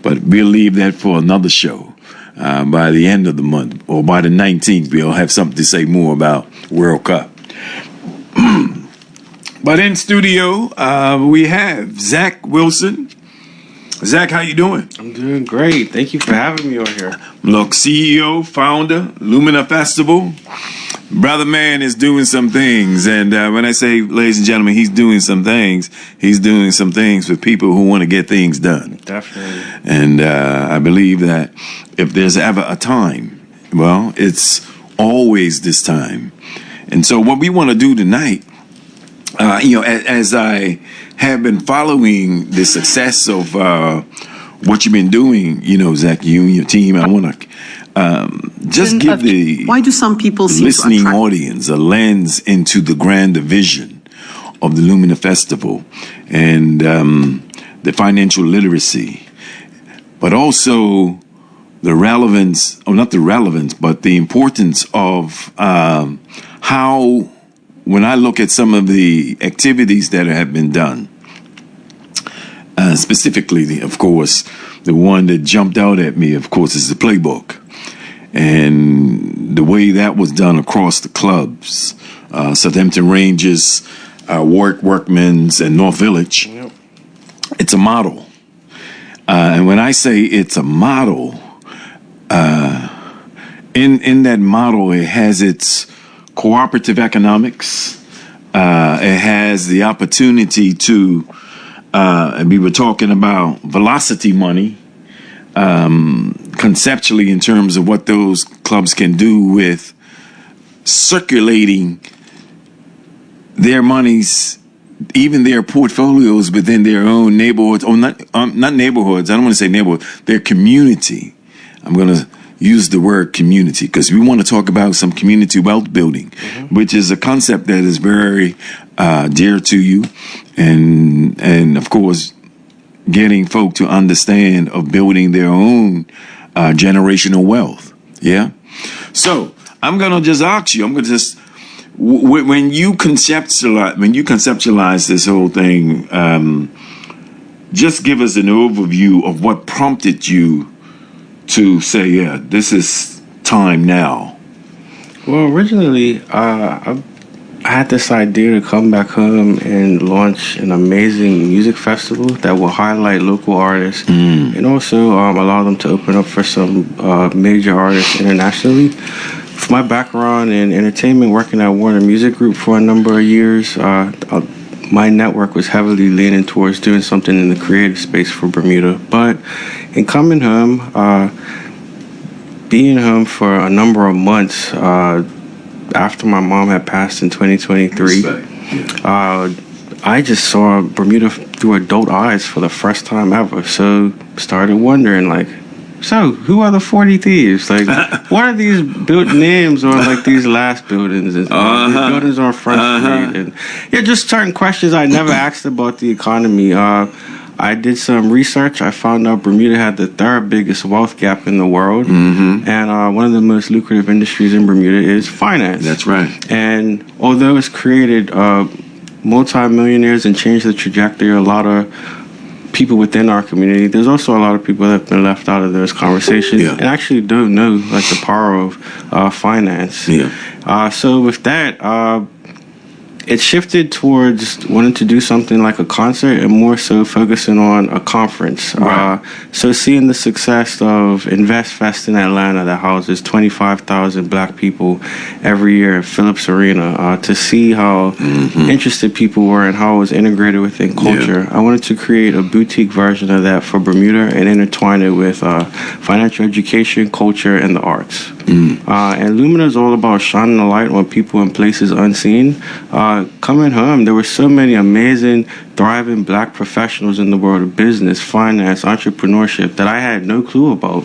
but we'll leave that for another show. By the end of the month, or by the 19th, we'll have something to say more about World Cup. But in studio, we have Zach Wilson. Zach, how you doing? I'm doing great. Thank you for having me on here. Look, CEO, founder, Lumina Festival. Brother man is doing some things. And when I say, ladies and gentlemen, he's doing some things for people who want to get things done. Definitely. And I believe that if there's ever a time, well, it's always this time. And so what we want to do tonight, as I have been following the success of what you've been doing, Zach, you and your team, I want to just give the why do some people listening audience a lens into the grander vision of the Lumina Festival and the financial literacy, but also the relevance, or not the relevance, but the importance of how, when I look at some of the activities that have been done, specifically, of course, the one that jumped out at me, of course, is the playbook. And the way that was done across the clubs, Southampton Rangers, Workmen's, and North Village, yep. It's a model. And when I say it's a model, in that model, it has its cooperative economics. It has the opportunity to, and we were talking about velocity money, conceptually in terms of what those clubs can do with circulating their monies, even their portfolios within their own neighborhoods, or not neighborhoods, I don't want to say neighborhoods, their community. I'm going to use the word community because we want to talk about some community wealth building, which is a concept that is very dear to you. And of course, getting folk to understand of building their own generational wealth. Yeah. So I'm going to just ask you, I'm going to just, when you conceptualize this whole thing, just give us an overview of what prompted you to say, yeah, this is time now. Well, originally, I had this idea to come back home and launch an amazing music festival that will highlight local artists and also allow them to open up for some major artists internationally. For my background in entertainment, working at Warner Music Group for a number of years, my network was heavily leaning towards doing something in the creative space for Bermuda. But in coming home, being home for a number of months, after my mom had passed in 2023, I just saw Bermuda through adult eyes for the first time ever. So started wondering, like, so who are the 40 thieves? Like, what are these names on like these last buildings? And these buildings on Front Street, and yeah, just certain questions I never asked about the economy. I did some research. I found out Bermuda had the third biggest wealth gap in the world. And one of the most lucrative industries in Bermuda is finance. That's right. And although it's created multi-millionaires and changed the trajectory of a lot of people within our community, there's also a lot of people that have been left out of those conversations and actually don't know like the power of finance. So with that, it shifted towards wanting to do something like a concert and more so focusing on a conference. So seeing the success of Invest Fest in Atlanta that houses 25,000 black people every year at Phillips Arena, to see how interested people were and how it was integrated within culture. I wanted to create a boutique version of that for Bermuda and intertwine it with financial education, culture, and the arts. And Lumina is all about shining a light on people in places unseen. Coming home, there were so many amazing, thriving black professionals in the world of business, finance, entrepreneurship that I had no clue about.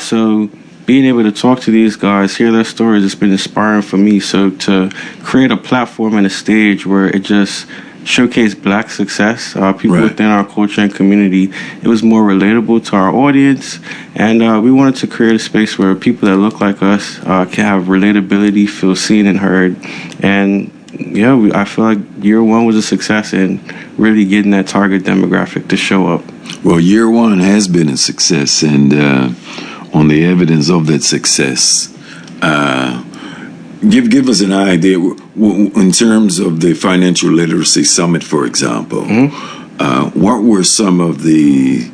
So being able to talk to these guys, hear their stories, it's been inspiring for me. So to create a platform and a stage where it just showcased black success, people within our culture and community, it was more relatable to our audience. And we wanted to create a space where people that look like us can have relatability, feel seen and heard, and I feel like year one was a success in really getting that target demographic to show up. Well, year one has been a success, and on the evidence of that success, give us an idea in terms of the Financial Literacy Summit, for example. What were some of the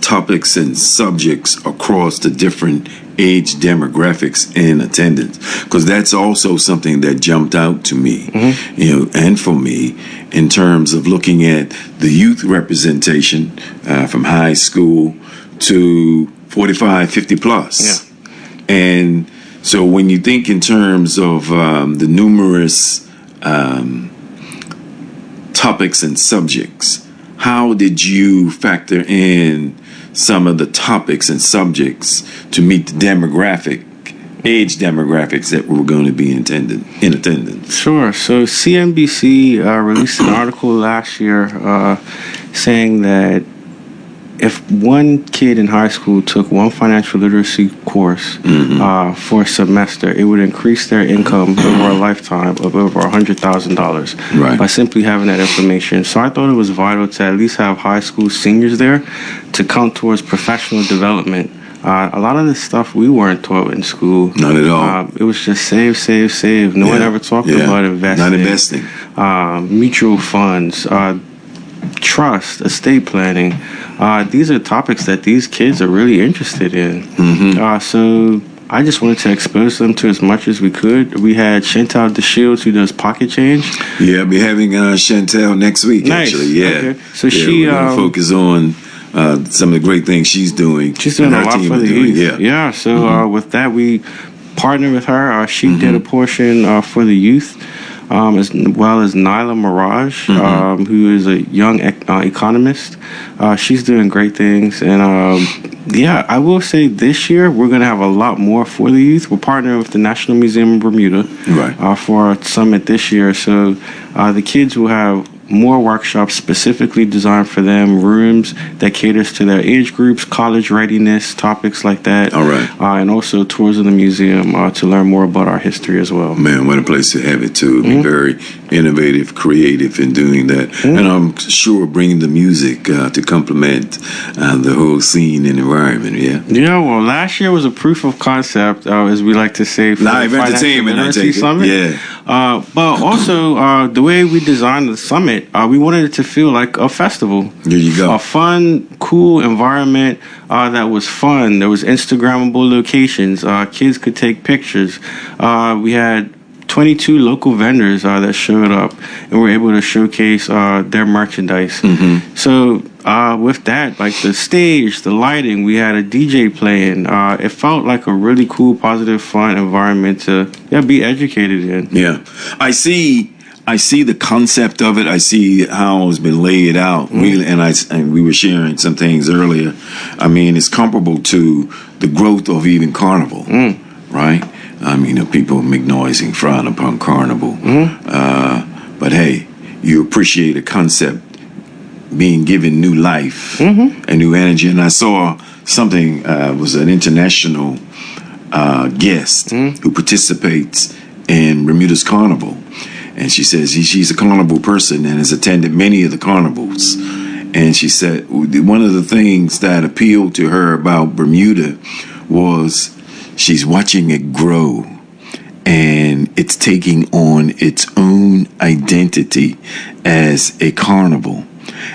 topics and subjects across the different age demographics in attendance? Because that's also something that jumped out to me, and for me, in terms of looking at the youth representation from high school to 45, 50 plus. And so when you think in terms of the numerous topics and subjects, how did you factor in some of the topics and subjects to meet the age demographics that were going to be in attendance? Sure. So CNBC released an article last year saying that if one kid in high school took one financial literacy course for a semester, it would increase their income over a lifetime of over $100,000 by simply having that information. So I thought it was vital to at least have high school seniors there to count towards professional development. A lot of this stuff we weren't taught in school. Not at all. It was just save. No one ever talked about investing. Not investing. Mutual funds, trust, estate planning. These are topics that these kids are really interested in. So I just wanted to expose them to as much as we could. We had Chantal DeShields, who does pocket change. Yeah, I'll be having Chantal next week, actually. Yeah. Okay. So she we're gonna focus on some of the great things she's doing. She's doing a lot for the youth. So with that, we partnered with her. She did a portion for the youth, as well as Nyla Mirage, who is a young economist. She's doing great things. And I will say this year we're going to have a lot more for the youth. We're partnering with the National Museum of Bermuda for our summit this year. So the kids will have more workshops specifically designed for them, rooms that caters to their age groups, college readiness, topics like that. All right. And also tours of the museum to learn more about our history as well. Man, what a place to have it, too. Be very innovative, creative in doing that. And I'm sure bringing the music to complement the whole scene and environment, Yeah, well, last year was a proof of concept, as we like to say, for live the entertainment, I take Summit. Yeah. But also, the way we designed the summit, we wanted it to feel like a festival. There you go. A fun, cool environment that was fun. There was Instagrammable locations. Kids could take pictures. We had 22 local vendors that showed up and were able to showcase their merchandise. So with that, like the stage, the lighting, we had a DJ playing. It felt like a really cool, positive, fun environment to be educated in. Yeah, I see the concept of it. I see how it's been laid out. We were sharing some things earlier. I mean, it's comparable to the growth of even Carnival, right? I mean, people make noise and frown upon Carnival. But hey, you appreciate a concept being given new life and new energy. And I saw something, was an international guest who participates in Bermuda's Carnival. And she says she's a carnival person and has attended many of the carnivals. And she said one of the things that appealed to her about Bermuda was she's watching it grow. And it's taking on its own identity as a carnival.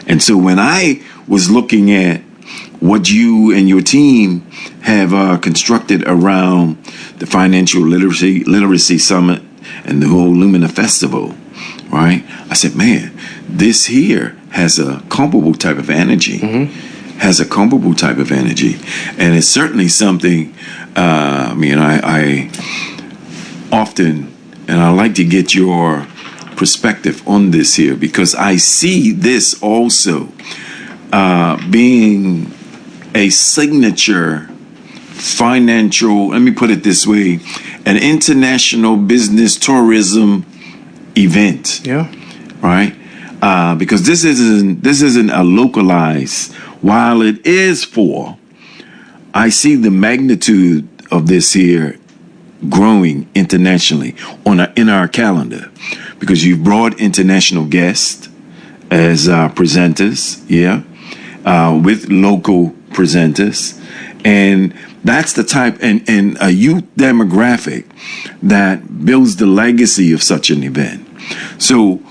And so when I was looking at what you and your team have constructed around the Financial Literacy Summit and the whole Lumina Festival, right? I said, man, this here has a comparable type of energy. And it's certainly something, I often, and I like to get your perspective on this here, because I see this also being a signature financial, let me put it this way, an international business tourism event. Right? Because this isn't a localized. While it is for, I see the magnitude of this here growing internationally in our calendar, because you've brought international guests as presenters, with local presenters. And that's the type, and a youth demographic that builds the legacy of such an event. So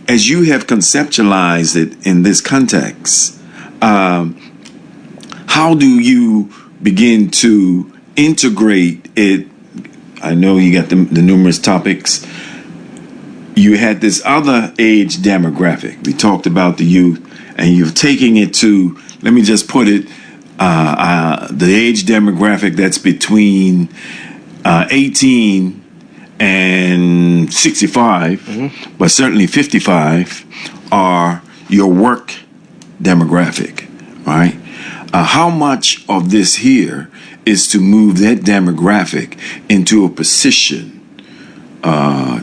as you have conceptualized it in this context, how do you begin to integrate it? I know you got the numerous topics. You had this other age demographic. We talked about the youth, and you're taking it to, let me just put it, the age demographic that's between 18 and 65, but certainly 55 are your work demographic, right? How much of this here is to move that demographic into a position,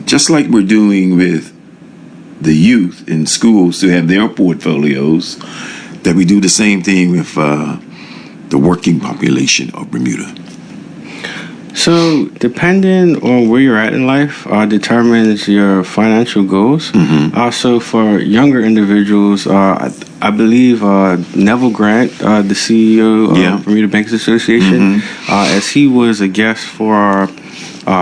just like we're doing with the youth in schools to have their portfolios, that we do the same thing with the working population of Bermuda? So, depending on where you're at in life, determines your financial goals. So, for younger individuals, I believe Neville Grant, the CEO of Bermuda Bankers Association, as he was a guest for our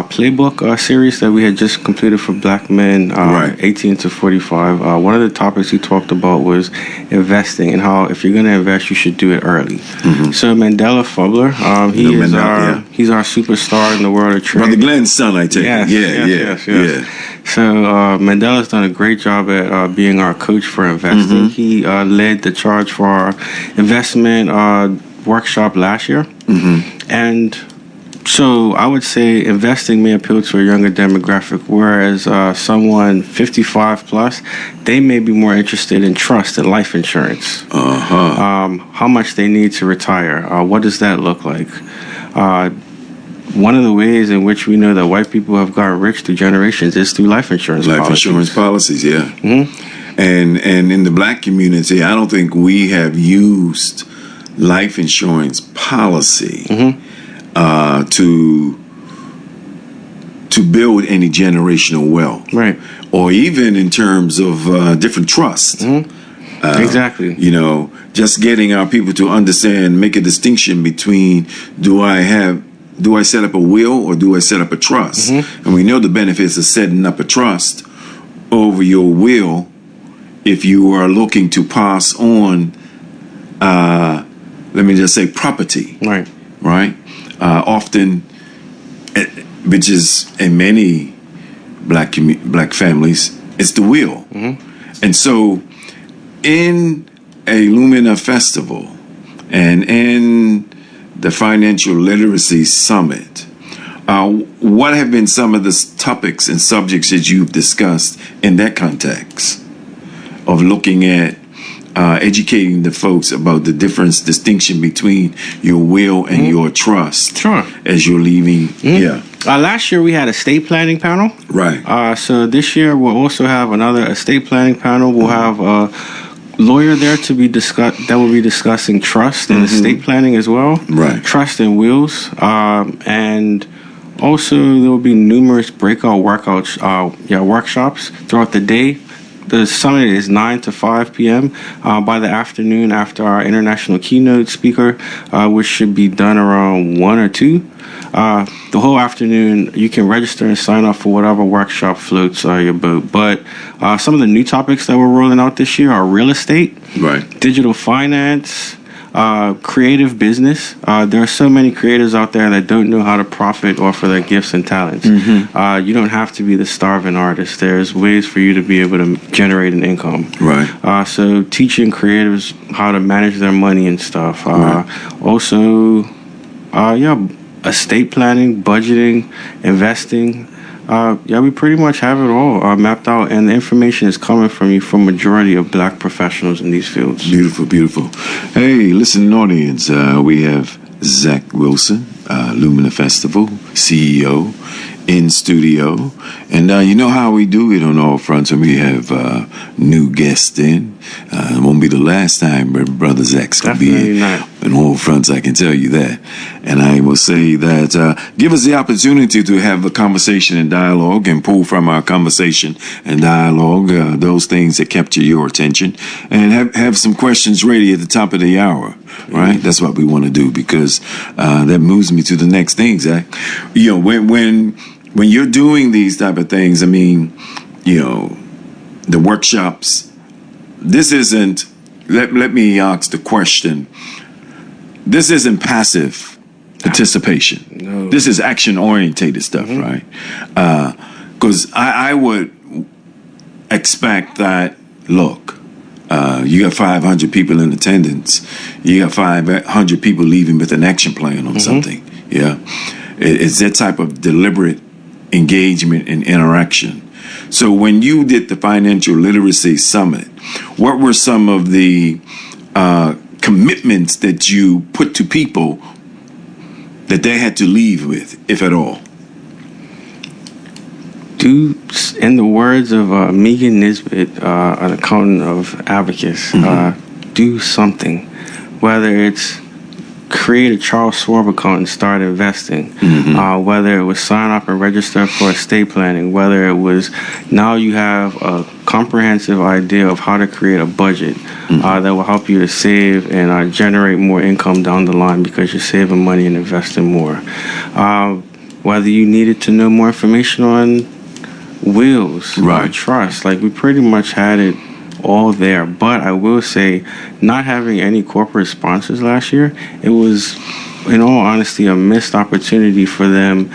playbook series that we had just completed for Black men 18 to 45. One of the topics he talked about was investing and how if you're going to invest, you should do it early. So Mandela Fubler, he's our superstar in the world of trading. Brother Glenn's son, I take it. Yes. So Mandela's done a great job at being our coach for investing. He led the charge for our investment workshop last year. And so I would say investing may appeal to a younger demographic, whereas someone 55 plus, they may be more interested in trust and life insurance. How much they need to retire. What does that look like? One of the ways in which we know that white people have gotten rich through generations is through life insurance policies. Life insurance policies, And in the black community, I don't think we have used life insurance policy to build any generational wealth, or even in terms of different trusts. Exactly. You know, just getting our people to understand, make a distinction between do I set up a will or do I set up a trust? And we know the benefits of setting up a trust over your will if you are looking to pass on, let me just say, property. Right? Often, which is in many black families, it's the will. And so in a Lumina Festival and in the Financial Literacy Summit, what have been some of the topics and subjects that you've discussed in that context of looking at educating the folks about the distinction between your will and your trust as you're leaving? Last year we had a estate planning panel. So this year we'll also have another estate planning panel. We'll have a lawyer there to be that will be discussing trust and estate planning as well. Trust and wills. And also there will be numerous breakout workshops throughout the day. The summit is 9 to 5 p.m. By the afternoon, after our international keynote speaker, which should be done around 1 or 2. The whole afternoon, you can register and sign up for whatever workshop floats your boat. But some of the new topics that we're rolling out this year are real estate, digital finance, creative business. There are so many creators out there that don't know how to profit off of their gifts and talents. You don't have to be the starving artist. There's ways for you to be able to generate an income. So teaching creatives how to manage their money and stuff. Also, estate planning, budgeting, investing. We pretty much have it all mapped out, and the information is coming from you from majority of black professionals in these fields. Beautiful. Hey, listening audience, we have Zach Wilson, Lumina Festival CEO, in studio. And you know how we do it on all fronts when we have new guests in. It won't be the last time Brother Zach's going to be in all fronts, I can tell you that. And I will say that give us the opportunity to have a conversation and dialogue and pull from our conversation and dialogue those things that capture your attention, and have some questions ready at the top of the hour, right? That's what we want to do, because that moves me to the next thing, Zach. You know, when you're doing these type of things, I mean, you know, the workshops, this isn't, let me ask the question, this isn't passive participation. No. This is action-orientated stuff, right? Because I would expect that, look, you got 500 people in attendance, you got 500 people leaving with an action plan on something, yeah? It's that type of deliberate engagement and interaction. So when you did the Financial Literacy Summit, what were some of the commitments that you put to people that they had to leave with, if at all? Do, in the words of Megan Nisbet, an accountant of Abacus, do something. Whether it's create a Charles Schwab account and start investing, whether it was sign up and register for estate planning, whether it was now you have a comprehensive idea of how to create a budget that will help you to save and generate more income down the line because you're saving money and investing more. Whether you needed to know more information on wills, or trust, like we pretty much had it all there. But I will say, not having any corporate sponsors last year, it was, in all honesty, a missed opportunity for them,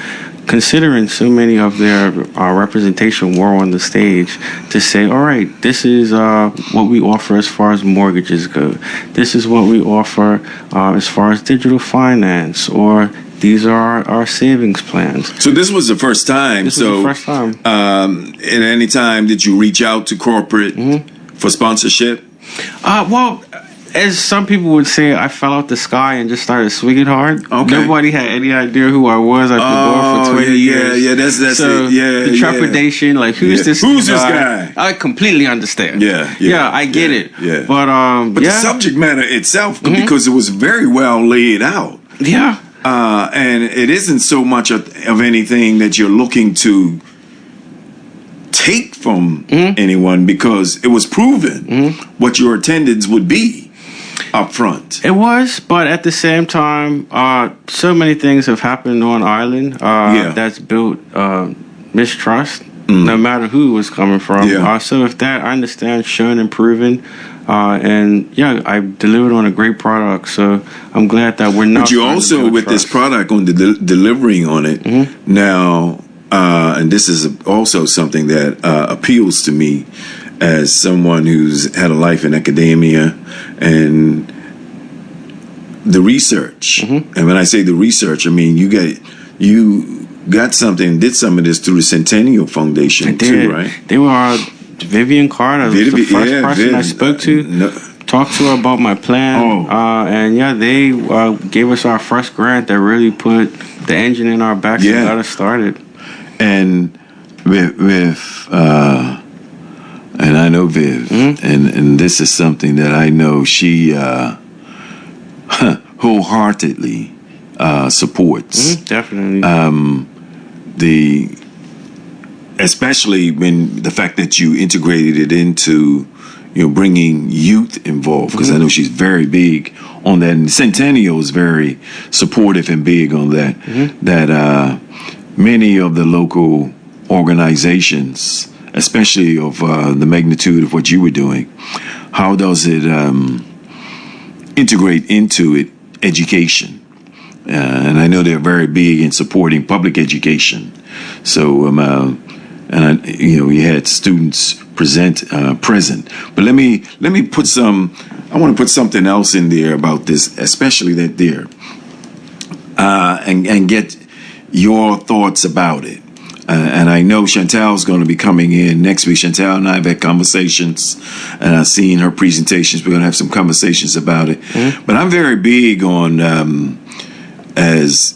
considering so many of their representation were on the stage, to say, all right, this is what we offer as far as mortgages go. This is what we offer as far as digital finance, or these are our savings plans. So this was the first time. This was the first time. At any time, did you reach out to corporate for sponsorship? Well, as some people would say, I fell out the sky and just started swinging hard. Okay. Nobody had any idea who I was. I've been going for 20 years. Yeah, that's so it. Yeah, the trepidation, like, who's this guy? I completely understand. Yeah, I get it. Yeah. But the subject matter itself, because it was very well laid out. Yeah. And it isn't so much of anything that you're looking to take from anyone, because it was proven what your attendance would be up front. It was, but at the same time, so many things have happened on island that's built mistrust, no matter who it was coming from. So if that, I understand, shown and proven. And yeah, I delivered on a great product, so I'm glad that we're not. But you also, with this product, on the delivering on it now, and this is also something that appeals to me as someone who's had a life in academia, and the research. And when I say the research, I mean you got something, did some of this through the Centennial Foundation too, right? They were. Vivian Carter was the first person I spoke to, talked to her about my plan, and they gave us our first grant that really put the engine in our backs and got us started. And with and I know Viv, and this is something that I know she wholeheartedly supports. Definitely. Especially when the fact that you integrated it into, bringing youth involved, because I know she's very big on that, and Centennial is very supportive and big on that. That many of the local organizations, especially of the magnitude of what you were doing, how does it integrate into it education? And I know they're very big in supporting public education. So and you had students present. But let me put some. I want to put something else in there about this, especially that there, and get your thoughts about it. And I know Chantal's going to be coming in next week. Chantal and I have had conversations, and I've seen her presentations. We're going to have some conversations about it. But I'm very big on as.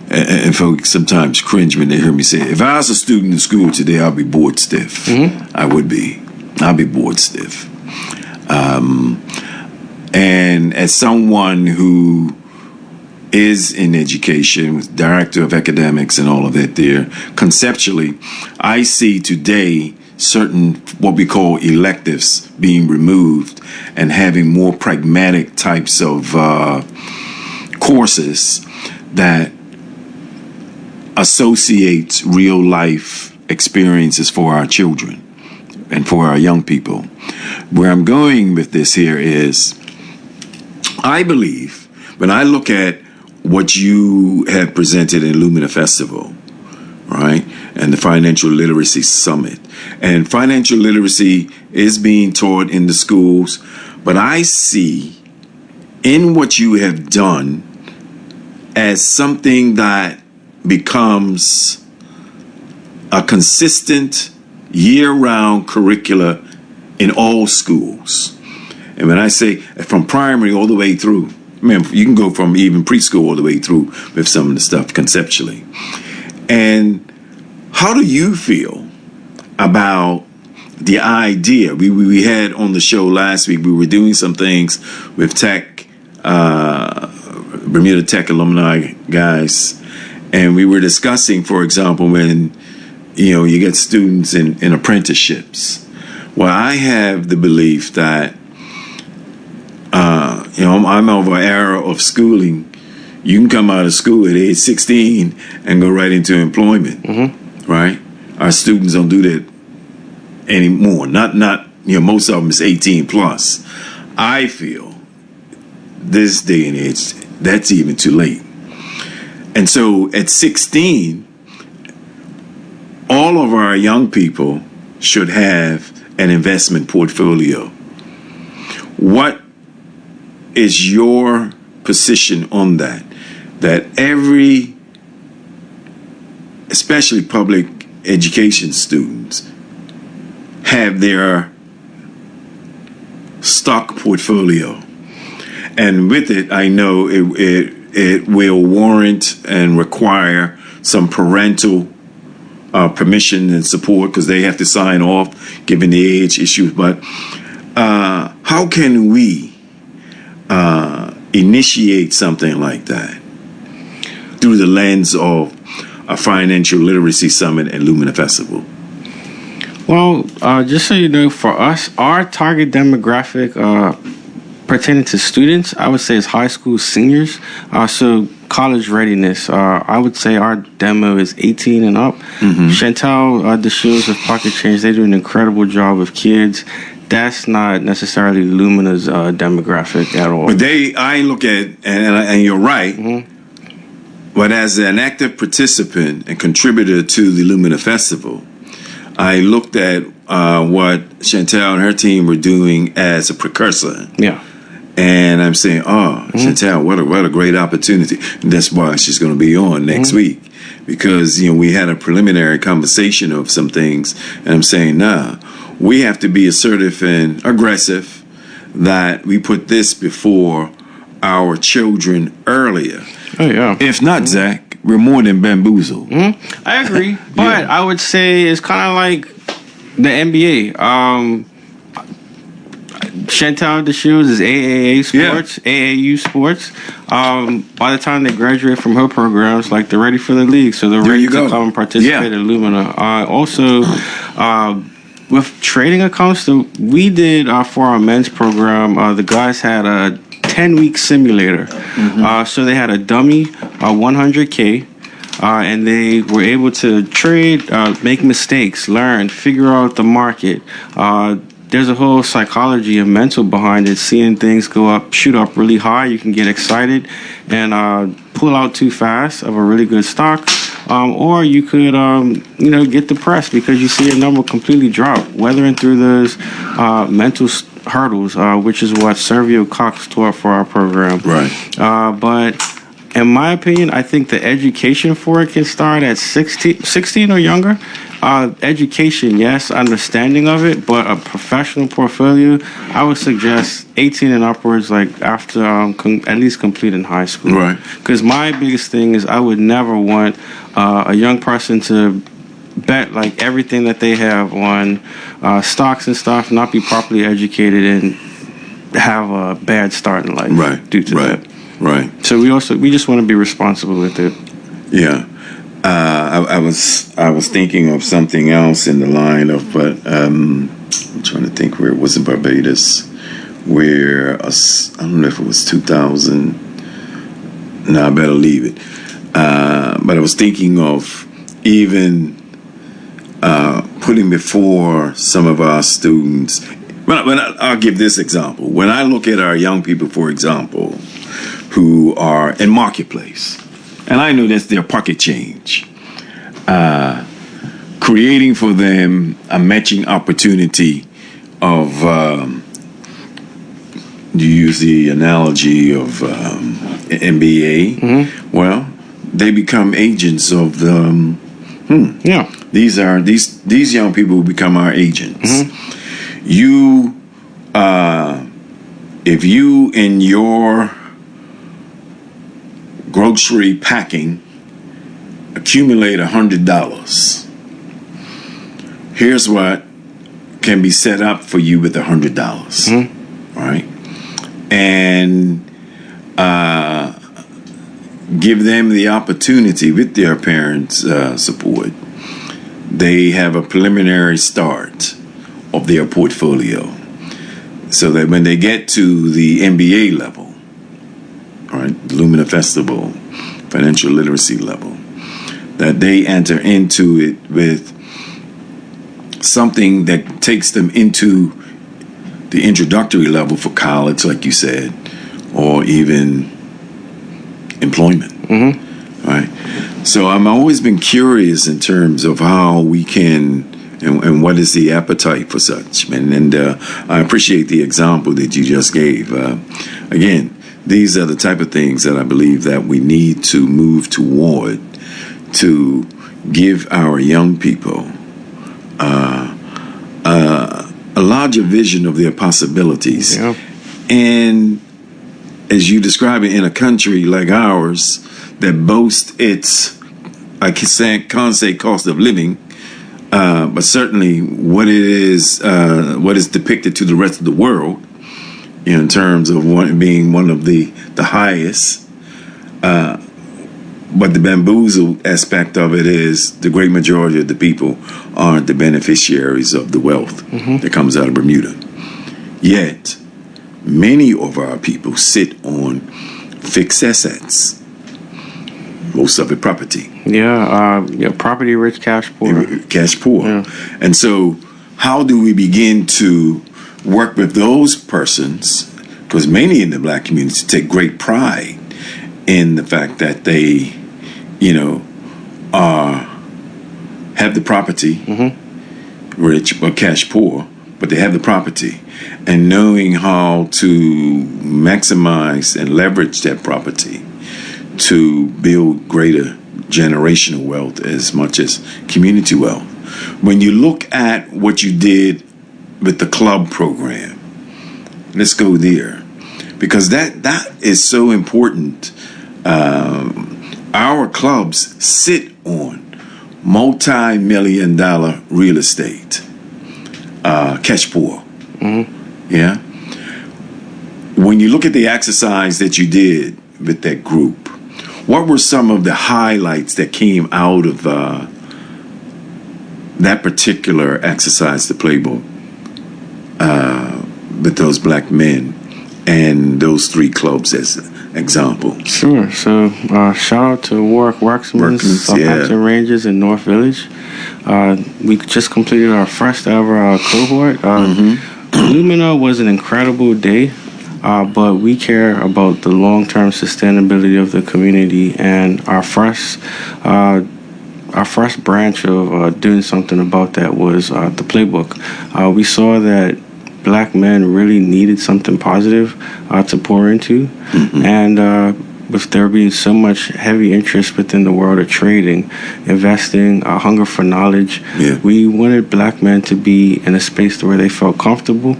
And folks sometimes cringe when they hear me say, if I was a student in school today, I'd be bored stiff. I would be. I'll be bored stiff. And as someone who is in education, with director of academics and all of that there, conceptually, I see today certain what we call electives being removed and having more pragmatic types of courses that associate real life experiences for our children and for our young people. Where I'm going with this here is, I believe, when I look at what you have presented in Lumina Festival, right, and the Financial Literacy Summit, and financial literacy is being taught in the schools, but I see in what you have done as something that becomes a consistent year-round curricula in all schools. And when I say from primary all the way through, man, you can go from even preschool all the way through with some of the stuff conceptually. And how do you feel about the idea? We had on the show last week, we were doing some things with tech, Bermuda Tech alumni guys, and we were discussing, for example, when you get students in apprenticeships. Well, I have the belief that I'm of an era of schooling. You can come out of school at age 16 and go right into employment, right? Our students don't do that anymore. Not most of them is 18 plus. I feel this day and age, that's even too late. And so at 16, all of our young people should have an investment portfolio. What is your position on that? That every, especially public education students, have their stock portfolio. And with it, I know it will warrant and require some parental permission and support, because they have to sign off given the age issue. But how can we initiate something like that through the lens of a Financial Literacy Summit and Lumina Festival? Well, just so you know, for us, our target demographic pertaining to students, I would say is high school seniors. So college readiness, I would say our demo is 18 and up. Chantal DeShields with Pocket Change, they do an incredible job with kids. That's not necessarily Lumina's demographic at all. But I look at, and you're right, but as an active participant and contributor to the Lumina Festival, I looked at what Chantal and her team were doing as a precursor. Yeah. And I'm saying, Chantal, what a great opportunity. And that's why she's going to be on next week. Because, we had a preliminary conversation of some things. And I'm saying, we have to be assertive and aggressive, that we put this before our children earlier. Oh, yeah. If not, Zach, we're more than bamboozled. I agree. But I would say it's kind of like the NBA. Chantal DeShields is AAA sports, AAU sports. By the time they graduate from her programs, like, they're ready for the league, so they're ready to come and participate in Lumina. Also, with trading accounts that we did for our men's program, the guys had a 10-week simulator. So they had a dummy 100K. And they were able to trade, make mistakes, learn, figure out the market. There's a whole psychology and mental behind it. Seeing things go up, shoot up really high, you can get excited and pull out too fast of a really good stock. Or you could, get depressed because you see a number completely drop, weathering through those mental hurdles, which is what Servio Cox taught for our program. Right. But in my opinion, I think the education for it can start at 16 or younger. Education, yes, understanding of it, but a professional portfolio, I would suggest 18 and upwards, like after at least completing high school. Right. Because my biggest thing is I would never want a young person to bet like everything that they have on stocks and stuff, not be properly educated, and have a bad start in life due to that. Right. So we just want to be responsible with it. Yeah. I was thinking of something else in the line of, but I'm trying to think where it was in Barbados, where I don't know if it was 2000. No, I better leave it. But I was thinking of even putting before some of our students. I'll give this example. When I look at our young people, for example, who are in marketplace, and I know that's their pocket change, creating for them a matching opportunity of, you use the analogy of MBA. Mm-hmm. Well, they become agents of the. Yeah. These young people who become our agents. Mm-hmm. If you in your grocery packing accumulate $100, here's what can be set up for you with $100. Mm-hmm. Right? And give them the opportunity with their parents' support. They have a preliminary start of their portfolio, so that when they get to the MBA level, all right, Lumina Festival, financial literacy level, that they enter into it with something that takes them into the introductory level for college, like you said, or even employment. Mm-hmm. Right. So I've always been curious in terms of how we can, and what is the appetite for such. And I appreciate the example that you just gave. Again, these are the type of things that I believe that we need to move toward, to give our young people a larger vision of their possibilities. Yeah. And as you describe it, in a country like ours that boasts its, I can't say cost of living, but certainly what it is, what is depicted to the rest of the world in terms of being one of the highest. But the bamboozle aspect of it is the great majority of the people aren't the beneficiaries of the wealth that comes out of Bermuda. Yet, many of our people sit on fixed assets. Most of it property. Yeah, property rich, cash poor. Cash poor. Yeah. And so how do we begin to work with those persons? Because many in the black community take great pride in the fact that they, have the property, rich but cash poor, but they have the property. And knowing how to maximize and leverage that property to build greater generational wealth as much as community wealth. When you look at what you did with the club program, let's go there, because that is so important. Our clubs sit on multi-million-dollar real estate, cash poor. Yeah. When you look at the exercise that you did with that group, what were some of the highlights that came out of that particular exercise, the playbook, with those black men and those three clubs as an example? Sure. So shout out to Warwick Worksman, Southampton Rangers in North Village. We just completed our first ever cohort. Lumina was an incredible day. But we care about the long-term sustainability of the community, and our first branch of doing something about that was the playbook. We saw that black men really needed something positive to pour into, and with there being so much heavy interest within the world of trading, investing, hunger for knowledge, we wanted black men to be in a space where they felt comfortable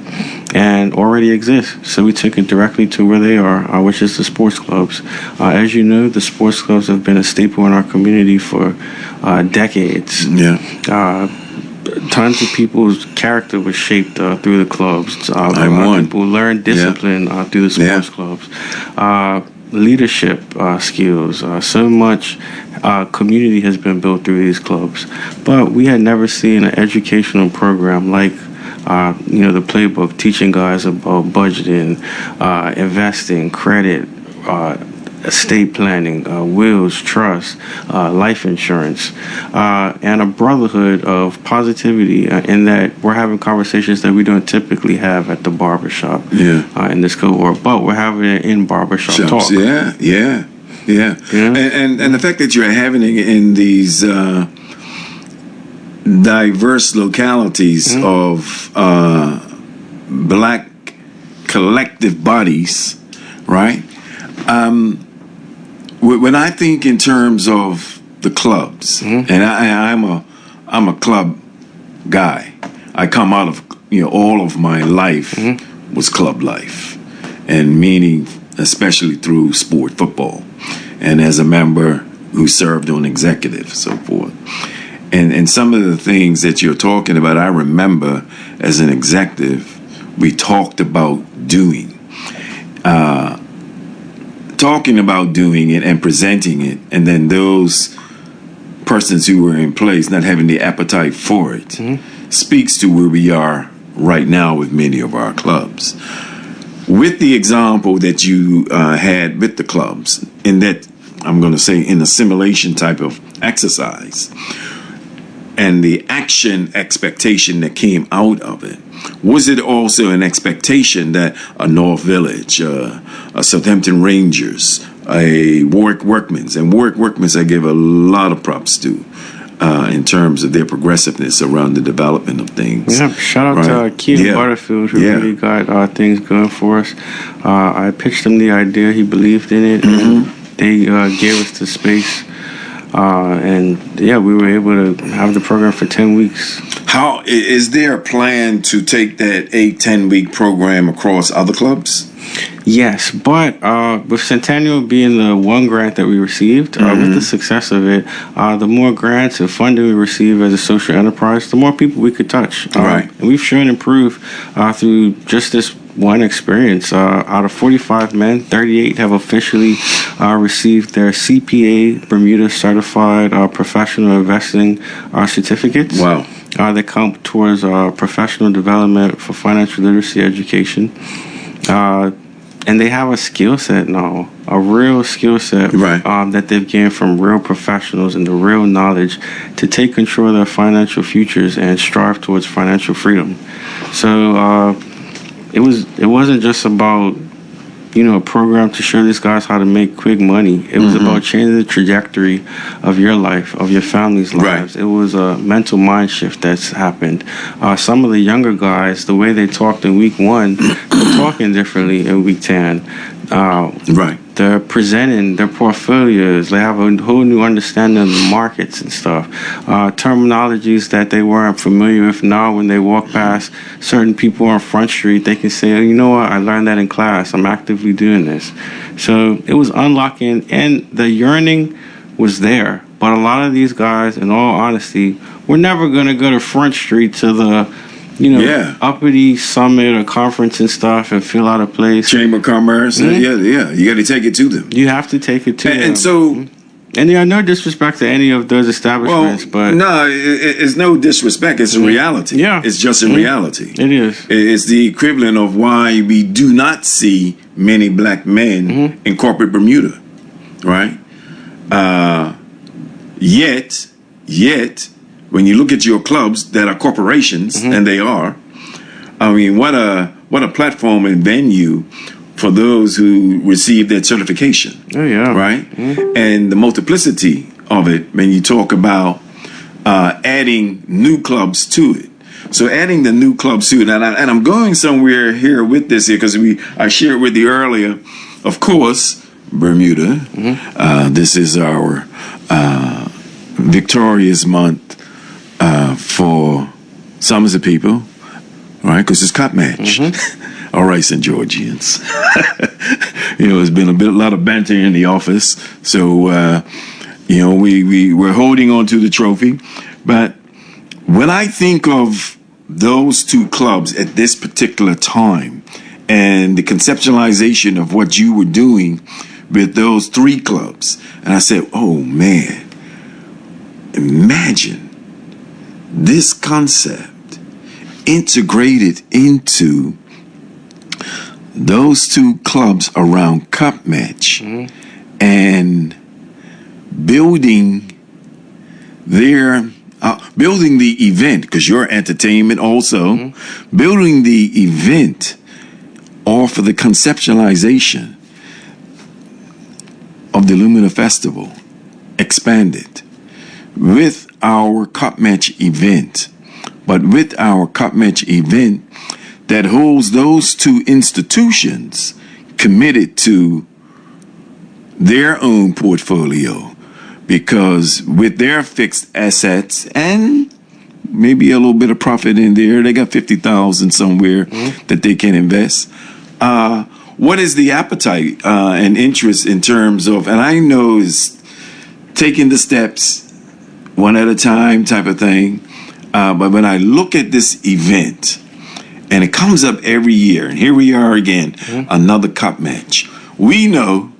and already exist. So we took it directly to where they are, which is the sports clubs. As you know, the sports clubs have been a staple in our community for decades. tons of people's character was shaped through the clubs. People learned discipline through the sports clubs. Leadership skills. So much community has been built through these clubs. But we had never seen an educational program like the playbook, teaching guys about budgeting, investing, credit, estate planning, wills, trust, life insurance, and a brotherhood of positivity in that we're having conversations that we don't typically have at the barbershop in this cohort, but we're having it in barbershop talk. Yeah. And the fact that you're having it in these diverse localities of black collective bodies, right? When I think in terms of the clubs, and I'm a club guy. I come out of all of my life was club life, and meaning especially through sport, football, and as a member who served on executive, so forth. And some of the things that you're talking about, I remember as an executive, we talked about doing. Talking about doing it and presenting it, and then those persons who were in place not having the appetite for it speaks to where we are right now with many of our clubs. With the example that you had with the clubs, in that, I'm going to say, in a simulation type of exercise, and the action expectation that came out of it, was it also an expectation that a North Village, a Southampton Rangers, a Warwick Workmen's, and Warwick Workmen's I give a lot of props to in terms of their progressiveness around the development of things. Yeah, shout out to Keith Butterfield, who really got things going for us. I pitched him the idea, he believed in it, and they gave us the space. We were able to have the program for 10 weeks. How is there a plan to take that 8-10 week program across other clubs? Yes, but with Centennial being the one grant that we received, with the success of it, the more grants and funding we receive as a social enterprise, the more people we could touch. Right. And we've shown improve through just this one experience. Out of 45 men, 38 have officially received their CPA Bermuda certified professional investing certificates. Wow. They count towards professional development for financial literacy education. And they have a skill set now, a real skill set that they've gained from real professionals and the real knowledge to take control of their financial futures and strive towards financial freedom. So it wasn't just about a program to show these guys how to make quick money. It was about changing the trajectory of your life, of your family's lives. It was a mental mind shift that's happened. Some of the younger guys, the way they talked in week 1, they're talking differently in week 10. They're presenting their portfolios. They have a whole new understanding of the markets and stuff. Terminologies that they weren't familiar with now, when they walk past certain people on Front Street, they can say, you know what, I learned that in class. I'm actively doing this. So it was unlocking, and the yearning was there. But a lot of these guys, in all honesty, were never going to go to Front Street to the uppity summit or conference and stuff and fill out a place. Chamber of Commerce. You got to take it to them. You have to take it to them. And so... And no disrespect to any of those establishments, but... No, it's no disrespect. It's a reality. Yeah. It's just a reality. It is. It's the equivalent of why we do not see many black men in corporate Bermuda, right? Yet, when you look at your clubs that are corporations, and they are, I mean, what a platform and venue for those who receive that certification. Oh, yeah. Right? And the multiplicity of it when you talk about adding new clubs to it. So adding the new clubs to it, and I'm going somewhere here with this here because I shared with you earlier, of course, Bermuda. This is our victorious month for some of the people, right? Because it's Cup match. All right, St. Georgians. It's been a lot of banter in the office. So, we're holding on to the trophy. But when I think of those two clubs at this particular time and the conceptualization of what you were doing with those three clubs, and I said, oh man, imagine this concept integrated into those two clubs around Cup Match and building building the event, because you're entertainment also, building the event off of the conceptualization of the Lumina Festival expanded with our Cup Match event, but with our Cup Match event that holds those two institutions committed to their own portfolio, because with their fixed assets and maybe a little bit of profit in there, they got 50,000 somewhere that they can invest. What is the appetite and interest in terms of, and I know is taking the steps one at a time type of thing, but when I look at this event, and it comes up every year, and here we are again, another Cup Match. We know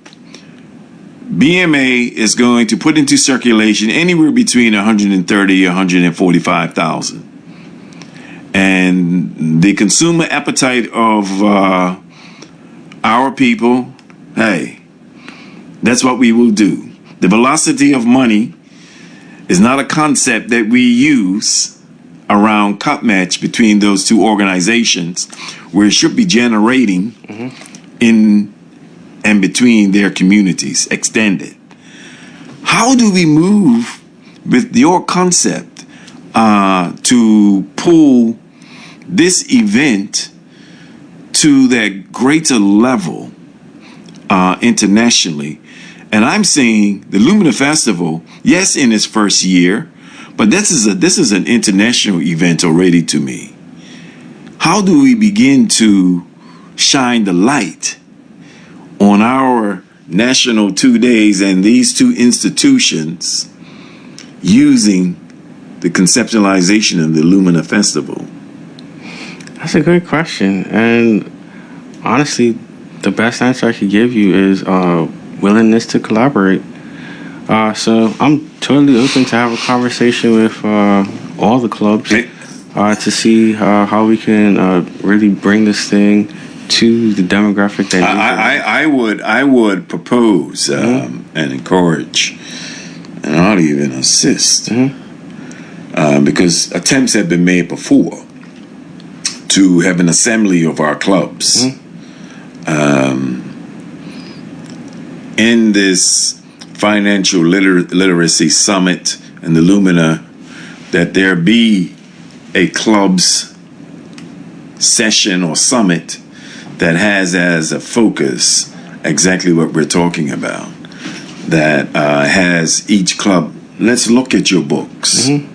BMA is going to put into circulation anywhere between 130 and 145,000. And the consumer appetite of our people, hey, that's what we will do. The velocity of money is not a concept that we use around Cup Match between those two organizations, where it should be generating in and between their communities extended. How do we move with your concept to pull this event to that greater level internationally? And I'm saying the Lumina Festival, yes, in its first year, but this is an international event already to me. How do we begin to shine the light on our national 2 days and these two institutions using the conceptualization of the Lumina Festival? That's a good question. And honestly, the best answer I could give you is willingness to collaborate. So I'm totally open to have a conversation with all the clubs to see how we can really bring this thing to the demographic that I would propose and encourage, and I'll even assist, because attempts have been made before to have an assembly of our clubs in this financial literacy summit and the Lumina, that there be a club's session or summit that has as a focus exactly what we're talking about, that has each club, let's look at your books. You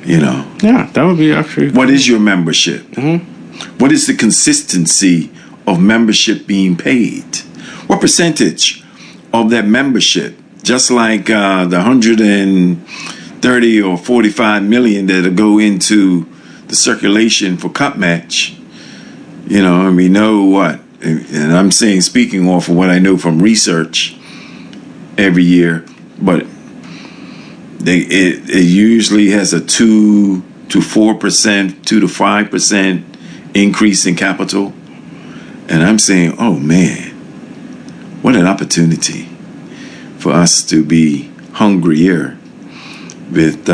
know, yeah, that would be actually what is your membership? What is the consistency of membership being paid? What percentage of that membership, just like the 130 or 45 million that'll go into the circulation for Cup Match, you know, and we know what, and I'm saying, speaking off of what I know from research every year, but it usually has a 2 to 4%, 2 to 5% increase in capital. And I'm saying, oh man, what an opportunity for us to be hungrier with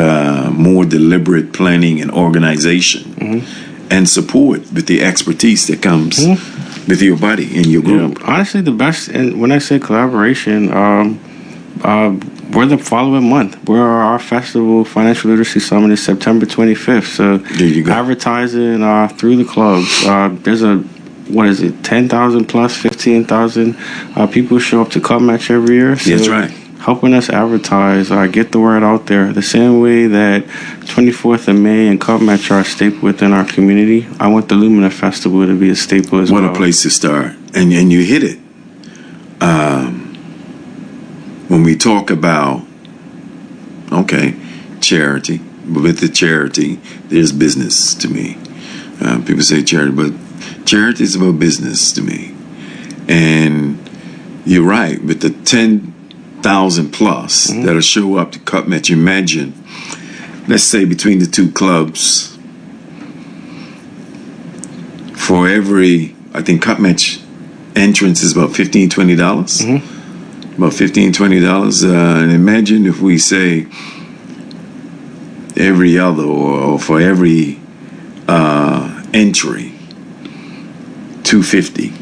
more deliberate planning and organization and support with the expertise that comes with your body and your group. Yeah, honestly, the best, and when I say collaboration, we're the following month. Our festival, Financial Literacy Summit, is September 25th. So there you go. Advertising through the clubs. There's a, 10,000 plus 15,000 people show up to Cup Match every year. So that's right. Helping us advertise, get the word out there. The same way that 24th of May and Cup Match are a staple within our community, I want the Lumina Festival to be a staple as well. What a place to start. And you hit it. When we talk about, charity, with the charity, there's business to me. People say charity, but charity is about business to me. And you're right, with the 10,000 plus that'll show up to Cup Match, imagine, let's say between the two clubs, for every, I think Cup Match entrance is about $15, $20. About $15, $20. And imagine if we say every other or for every entry, $250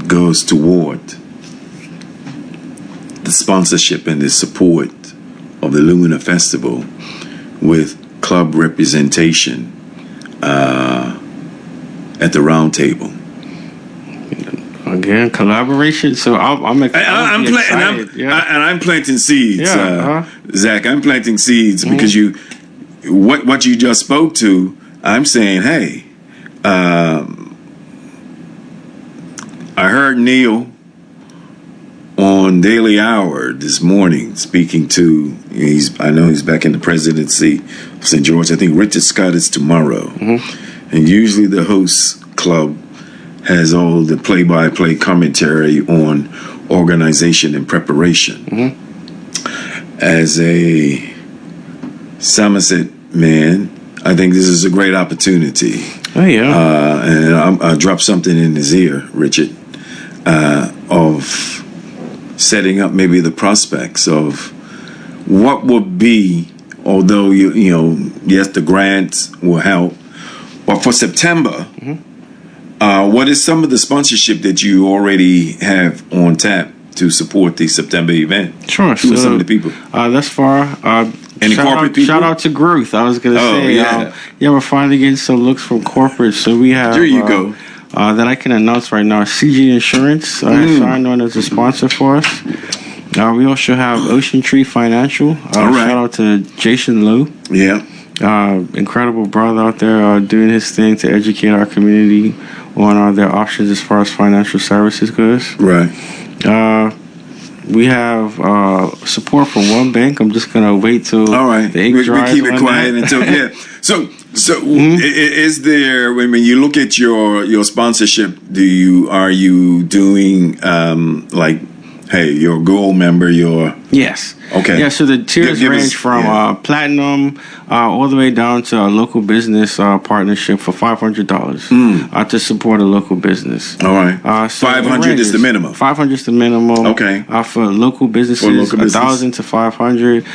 goes toward the sponsorship and the support of the Lumina Festival with club representation at the round table. Again, collaboration. So I'm excited. I'm planting seeds, Zach. I'm planting seeds because what you just spoke to. I'm saying, hey, I heard Neil on Daily Hour this morning speaking to. I know he's back in the presidency of St. George. I think Richard Scott is tomorrow, and usually the host club has all the play-by-play commentary on organization and preparation. As a Somerset man, I think this is a great opportunity. Oh, yeah. And I'll drop something in his ear, Richard, of setting up maybe the prospects of what would be, although, yes, the grants will help, but for September, what is some of the sponsorship that you already have on tap to support the September event? Sure. Who are some of the people? Thus far, any corporate people? Shout out to Growth. I was going to say, we're finally getting some looks from corporate. So we have. There you go. That I can announce right now. CG Insurance signed on as a sponsor for us. We also have Ocean Tree Financial. Shout out to Jason Lowe. Yeah. Incredible brother out there doing his thing to educate our community on their options as far as financial services goes. Right. We have support from one bank. I'm just gonna wait till the ink dries. We keep it quiet until So is there, when you look at your sponsorship, are you doing your gold member, Yes. Okay. Yeah, so the tiers range from platinum all the way down to a local business partnership for $500 to support a local business. All right. So 500 is the minimum. 500 is the minimum. Okay. For local businesses, 1,000 to 500.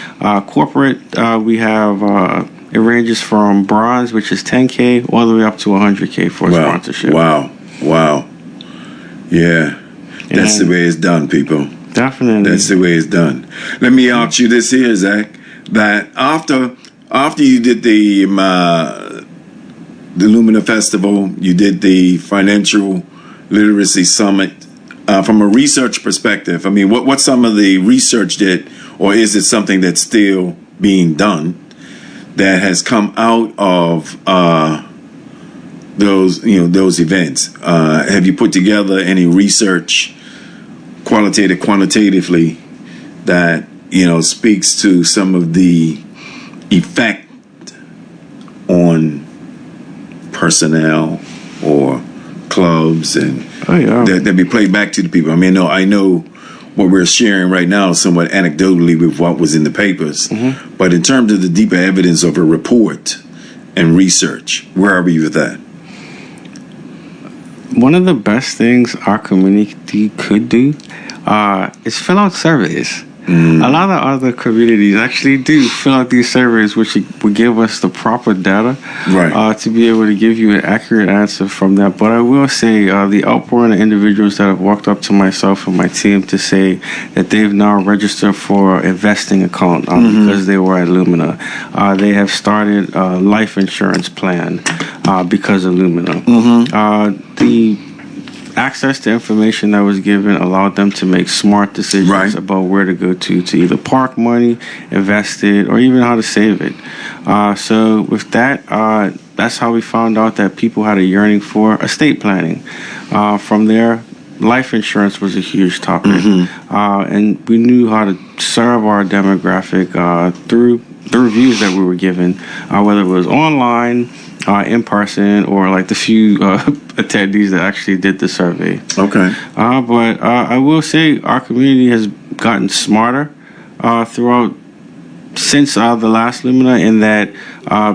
Corporate, we have it ranges from bronze, which is 10K, all the way up to 100K for sponsorship. Wow. Yeah. That's the way it's done, people. Definitely. That's the way it's done. Let me ask you this here, Zach, that after you did the Lumina Festival, you did the Financial Literacy Summit, from a research perspective, I mean, what's some of the research or is it something that's still being done that has come out of those events? Have you put together any research, quantitatively, that speaks to some of the effect on personnel or clubs and that be played back to the people? I mean, I know what we're sharing right now is somewhat anecdotally with what was in the papers, but in terms of the deeper evidence of a report and research, where are we with that? One of the best things our community could do is fill out surveys. A lot of other communities actually do fill out these surveys, which would give us the proper data to be able to give you an accurate answer from that. But I will say the outpouring of individuals that have walked up to myself and my team to say that they've now registered for investing account because they were at Lumina. They have started a life insurance plan because of Lumina. The access to information that was given allowed them to make smart decisions about where to go to either park money, invest it, or even how to save it. So with that, that's how we found out that people had a yearning for estate planning. From there, life insurance was a huge topic. And we knew how to serve our demographic through the reviews that we were given, whether it was online, in person, or like the few attendees that actually did the survey. Okay. But I will say our community has gotten smarter throughout since the last Lumina, in that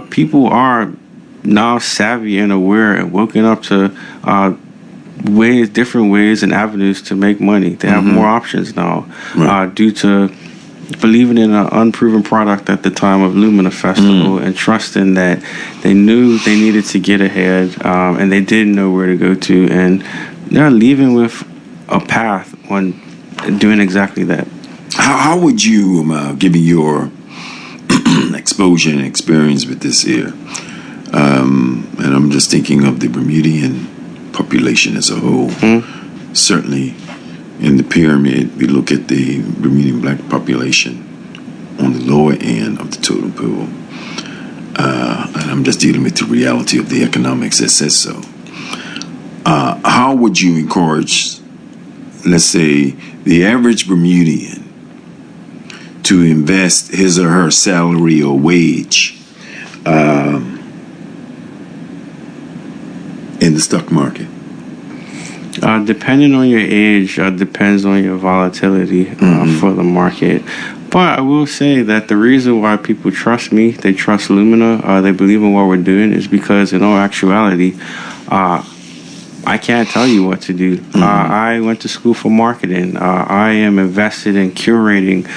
people are now savvy and aware and woken up to different ways and avenues to make money. They have more options now, due to believing in an unproven product at the time of Lumina Festival, and trusting that they knew they needed to get ahead, and they didn't know where to go to, and they're leaving with a path on doing exactly that. How would you, given your exposure and experience with this here, and I'm just thinking of the Bermudian population as a whole, certainly in the pyramid, we look at the Bermudian black population on the lower end of the totem pole, and I'm just dealing with the reality of the economics that says so. How would you encourage, let's say, the average Bermudian to invest his or her salary or wage in the stock market? Depending on your age, depends on your volatility for the market. But I will say that the reason why people trust me, they trust Lumina, they believe in what we're doing, is because in all actuality, I can't tell you what to do. I went to school for marketing. I am invested in curating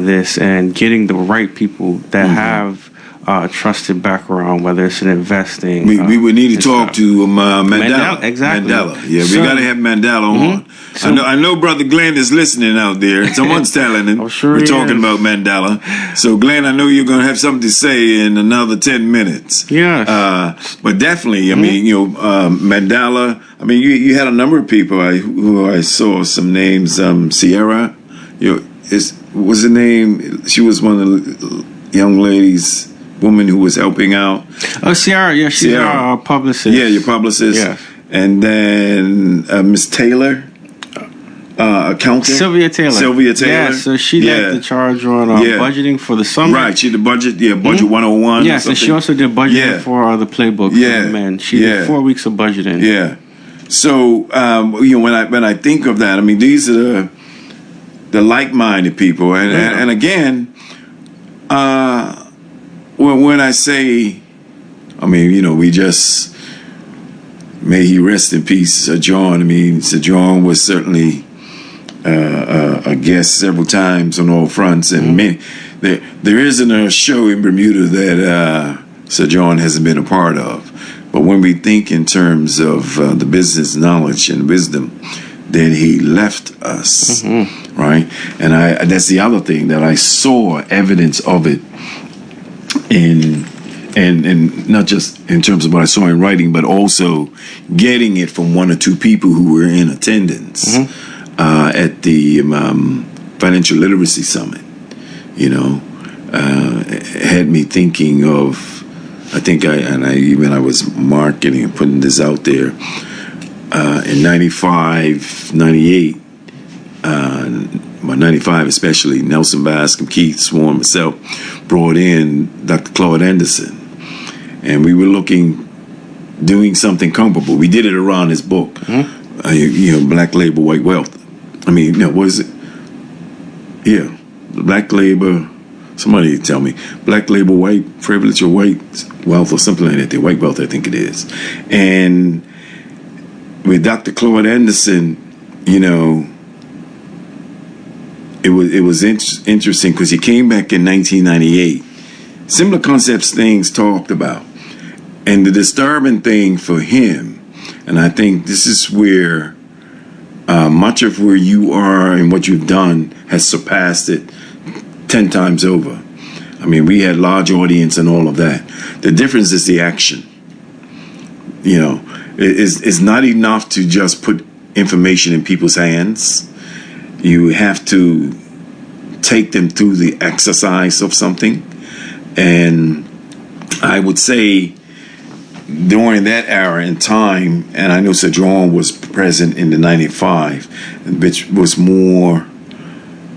this and getting the right people that have a trusted background, whether it's in investing. We would need to talk to Mandela. Exactly. Mandela. Yeah, we got to have Mandela on. So, I know Brother Glenn is listening out there. Someone's telling him we're talking about Mandela. So, Glenn, I know you're going to have something to say in another 10 minutes. Yes. But definitely, I mean, Mandela. I mean, you had a number of people who I saw some names. Sierra, was the name? She was one of the young ladies. Woman who was helping out. Oh, Sierra, yeah, she's our publicist. Yeah, your publicist. Yeah. And then Miss Taylor, accountant. Sylvia Taylor. Yeah, so she led the charge on budgeting for the summer. Right, she did budget, budget 101. Yes, and she also did budgeting for the playbook for men. She did 4 weeks of budgeting. Yeah. So, when I think of that, I mean, these are the like-minded people. And again, well, when I say, I mean, we just, may he rest in peace, Sir John. I mean, Sir John was certainly a guest several times on all fronts, and many, there isn't a show in Bermuda that Sir John hasn't been a part of. But when we think in terms of the business knowledge and wisdom, then he left us, right? And that's the other thing, that I saw evidence of it. And not just in terms of what I saw in writing, but also getting it from 1 or 2 people who were in attendance at the Financial Literacy Summit. Had me thinking of, I was marketing and putting this out there in 95, 98. 95 especially, Nelson Bascom, Keith Swarm, myself, brought in Dr. Claude Anderson, and we were doing something comparable. We did it around his book, Black Labor, White Wealth. I mean, no, what is it? Yeah, Black Labor, somebody tell me, Black Labor, White Privilege, or White Wealth, or something like that. White Wealth, I think it is. And with Dr. Claude Anderson, it was interesting because he came back in 1998. Similar concepts, things talked about. And the disturbing thing for him, and I think this is where much of where you are and what you've done has surpassed it 10 times over. I mean, we had large audience and all of that. The difference is the action. It's not enough to just put information in people's hands. You have to take them through the exercise of something. And I would say during that era in time, and I know Sir John was present in the 95, which was more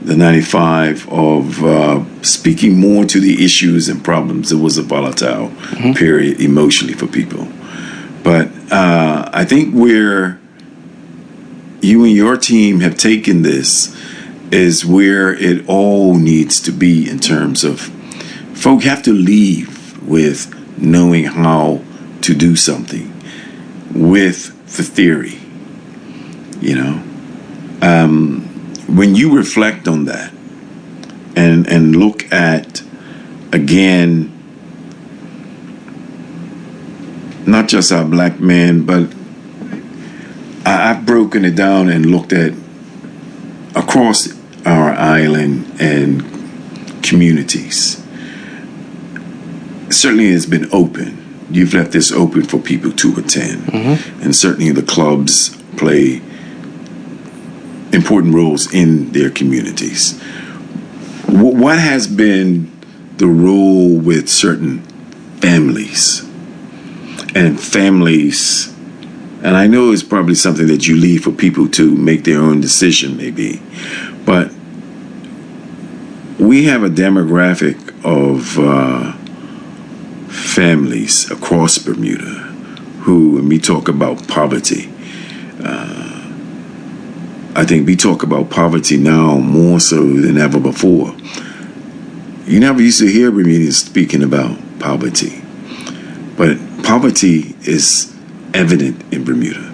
the 95 of speaking more to the issues and problems. It was a volatile period emotionally for people. But I think where you and your team have taken this is where it all needs to be in terms of folk have to leave with knowing how to do something with the theory, you know. When you reflect on that and look at, again, not just our black men, but I've broken it down and looked at across our island and communities. Certainly it's been open. You've left this open for people to attend. And certainly the clubs play important roles in their communities. What has been the role with certain families? And families, and I know it's probably something that you leave for people to make their own decision maybe, but we have a demographic of families across Bermuda who, when we talk about poverty, I think we talk about poverty now more so than ever before. You never used to hear Bermudians speaking about poverty, but poverty is evident in Bermuda.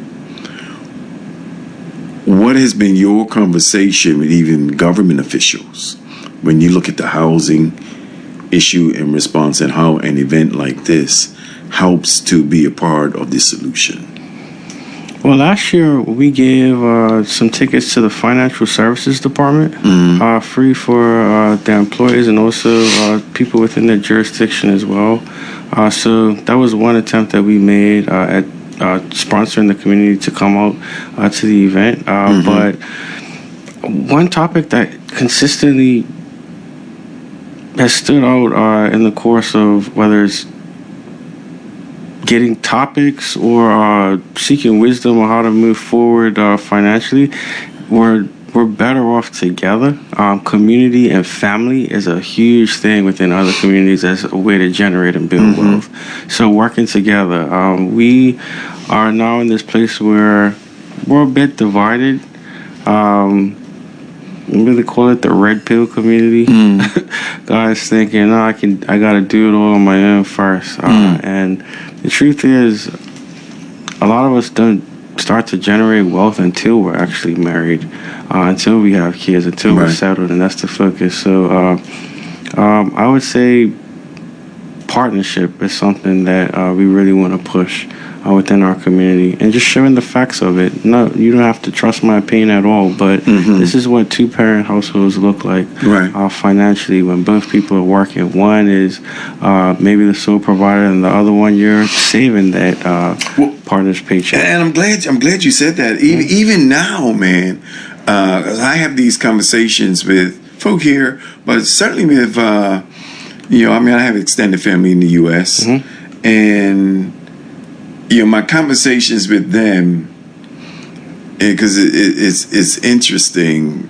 What has been your conversation with even government officials when you look at the housing issue and response, and how an event like this helps to be a part of the solution? Well, last year we gave some tickets to the financial services department, free for their employees and also people within their jurisdiction as well. So that was one attempt that we made at sponsoring the community to come out to the event. But one topic that consistently has stood out in the course of whether it's getting topics or seeking wisdom on how to move forward financially, we're better off together. Community and family is a huge thing within other communities as a way to generate and build wealth. So working together, we are now in this place where we're a bit divided. We really call it the red pill community. Guys thinking, no, I gotta do it all on my own first. And the truth is, a lot of us don't start to generate wealth until we're actually married, until we have kids, until we're settled, and that's the focus. So I would say partnership is something that we really want to push within our community, and just showing the facts of it. No, you don't have to trust my opinion at all, but this is what two-parent households look like financially when both people are working. One is maybe the sole provider, and the other one you're saving that partner's paycheck. And I'm glad you said that. Even now, man, I have these conversations with folk here, but certainly with I have extended family in the U.S. And my conversations with them, because it's interesting,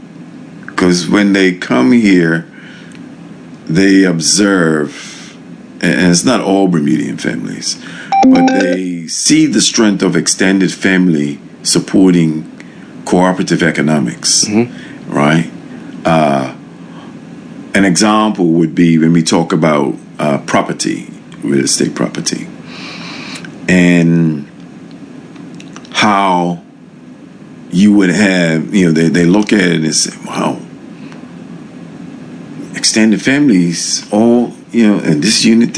because when they come here, they observe, and it's not all Bermudian families, but they see the strength of extended family supporting cooperative economics, right? An example would be when we talk about property, real estate property, and how you would have, they look at it and say, wow, extended families, all, and this unit,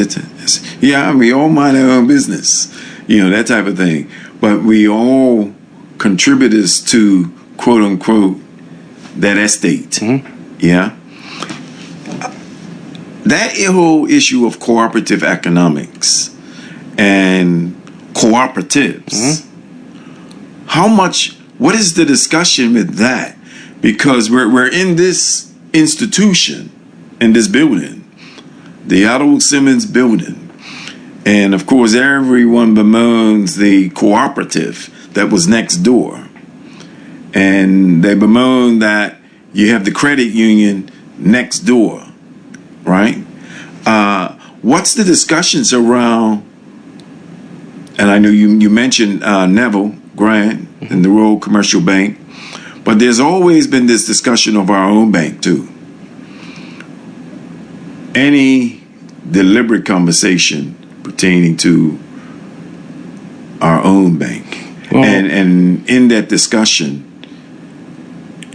we all mind our own business, that type of thing. But we all contributors to, quote unquote, that estate. Yeah. That whole issue of cooperative economics and cooperatives, what is the discussion with that? Because we're in this institution, in this building, the Otto Simmons building, and of course everyone bemoans the cooperative that was next door, and they bemoan that You have the credit union next door, right? What's the discussions around? And I know you mentioned Neville Grant and the Royal Commercial Bank, but there's always been this discussion of our own bank too. Any deliberate conversation pertaining to our own bank, and in that discussion,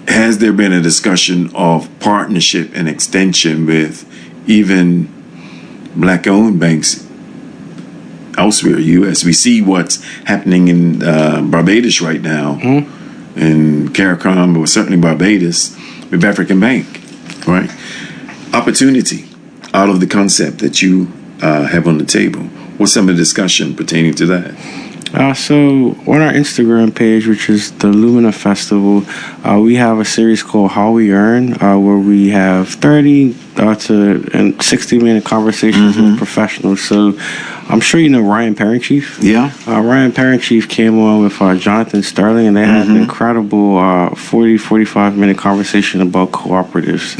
has there been a discussion of partnership and extension with even black-owned banks elsewhere, U.S.? We see what's happening in Barbados right now, in CARICOM, or certainly Barbados, with African Bank, right? Opportunity out of the concept that you have on the table. What's some of the discussion pertaining to that? So on our Instagram page, which is the Lumina Festival, we have a series called How We Earn, where we have 30 to 60-minute conversations with professionals. So I'm sure you know Ryan Parent-Chief. Yeah. Ryan Parent-Chief came on with Jonathan Sterling, and they had an incredible 45-minute conversation about cooperatives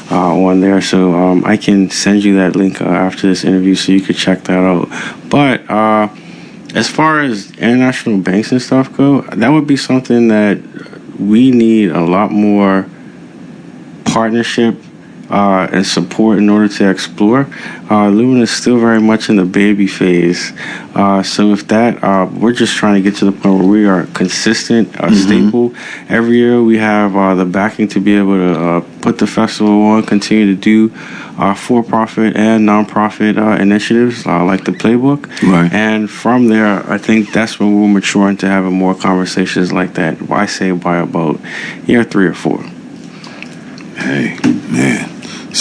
on there. So I can send you that link after this interview so you could check that out. But as far as international banks and stuff go, that would be something that we need a lot more partnership and support in order to explore. Lumina is still very much in the baby phase. So with that, we're just trying to get to the point where we are consistent, staple. Every year we have the backing to be able to put the festival on, continue to do for-profit and non-profit initiatives like the Playbook. Right. And from there, I think that's when we'll mature into having more conversations like that. I say by about year 3 or 4. Hey, man.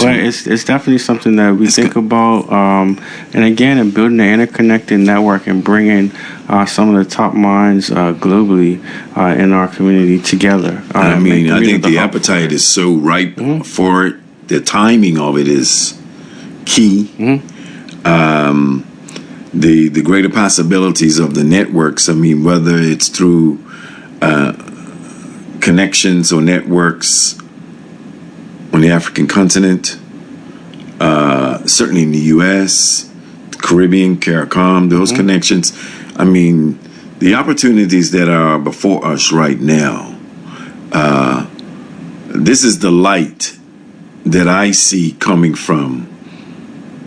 But it's definitely something that we think about, and again, in building an interconnected network and bringing some of the top minds globally in our community together. I think the appetite is so ripe for it. The timing of it is key. The greater possibilities of the networks. I mean, whether it's through connections or networks on the African continent, certainly in the U.S., the Caribbean, CARICOM, those connections. I mean, the opportunities that are before us right now, this is the light that I see coming from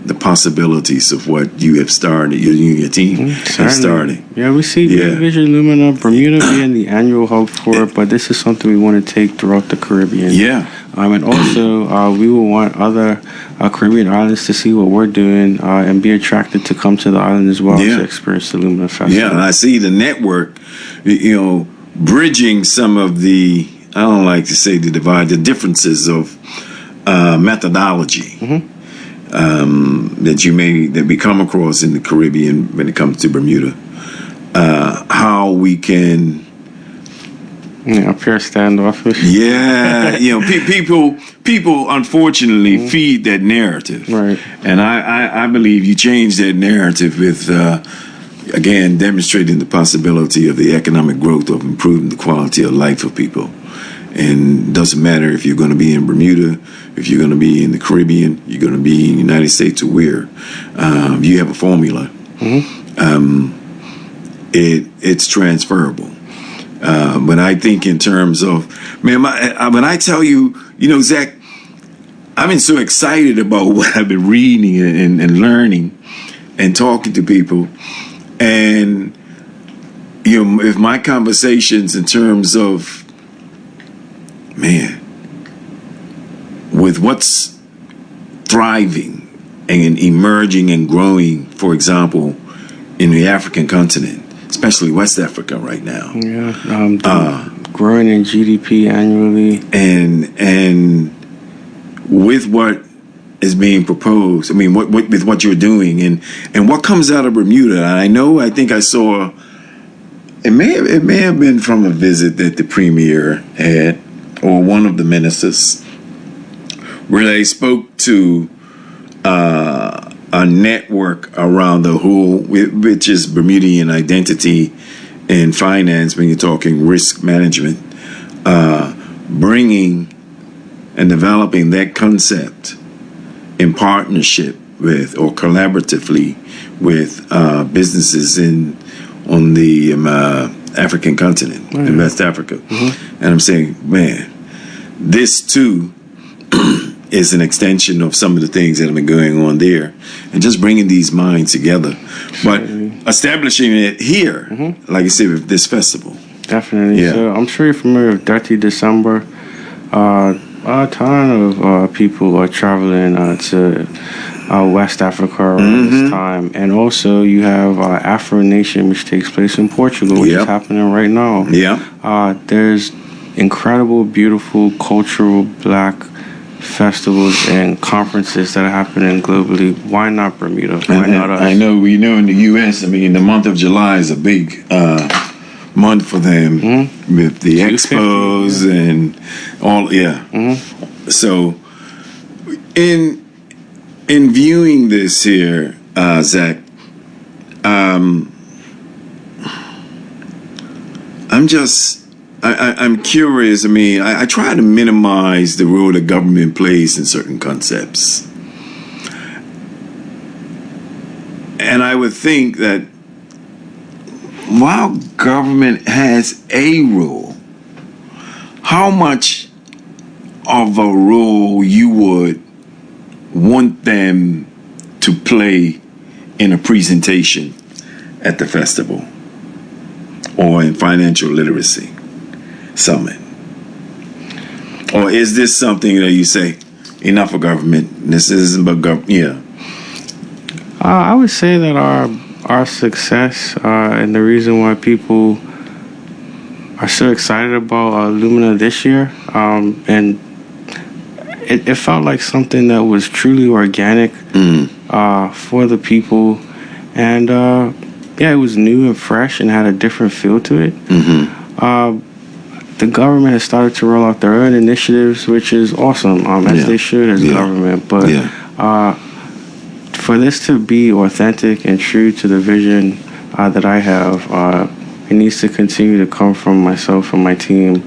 the possibilities of what you have started, you and your team have started. Yeah, we see Vision Lumina, Bermuda being the annual hub for it, but this is something we want to take throughout the Caribbean. Yeah. And also, we will want other Caribbean islands to see what we're doing and be attracted to come to the island as well to experience the Lumina Festival. Yeah, and I see the network, bridging some of the, I don't like to say the divide, the differences of methodology that we come across in the Caribbean when it comes to Bermuda. How we can appear standoffish. Yeah, people unfortunately feed that narrative, right? And I believe you change that narrative with again demonstrating the possibility of the economic growth of improving the quality of life of people. And it doesn't matter if you're going to be in Bermuda, if you're going to be in the Caribbean, you're going to be in the United States or where. You have a formula. It's transferable. But I think in terms of, man, when I tell you, Zach, I've been so excited about what I've been reading and learning and talking to people. And, if my conversations in terms of, man, with what's thriving and emerging and growing, for example, in the African continent, especially West Africa right now. Yeah, growing in GDP annually. And with what is being proposed, I mean, with what you're doing and what comes out of Bermuda, I think I saw, it may have been from a visit that the premier had, or one of the ministers, where they spoke to a network around the whole, which is Bermudian identity and finance when you're talking risk management, bringing and developing that concept in partnership with or collaboratively with businesses on the African continent, in West Africa. And I'm saying, man, this too is an extension of some of the things that have been going on there, and just bringing these minds together, but establishing it here, like you said, with this festival. Definitely. Yeah. So I'm sure you're familiar with Dirty December. A ton of people are traveling to West Africa around this time, and also you have Afro Nation, which takes place in Portugal, which is happening right now. There's incredible, beautiful, cultural Black festivals and conferences that are happening globally. Why not Bermuda? Why not us? I know, we know in the U.S., I mean, the month of July is a big month for them with the expos and all, So, in viewing this here, Zach, I'm curious. I mean, I try to minimize the role that government plays in certain concepts. And I would think that while government has a role, how much of a role you would want them to play in a presentation at the festival or in financial literacy summit? Or is this something that you say, enough of government, this isn't about government? I would say that our success and the reason why people are so excited about Lumina this year, and it felt like something that was truly organic for the people, and it was new and fresh and had a different feel to it. The government has started to roll out their own initiatives, which is awesome, as they should as government. But for this to be authentic and true to the vision that I have, it needs to continue to come from myself and my team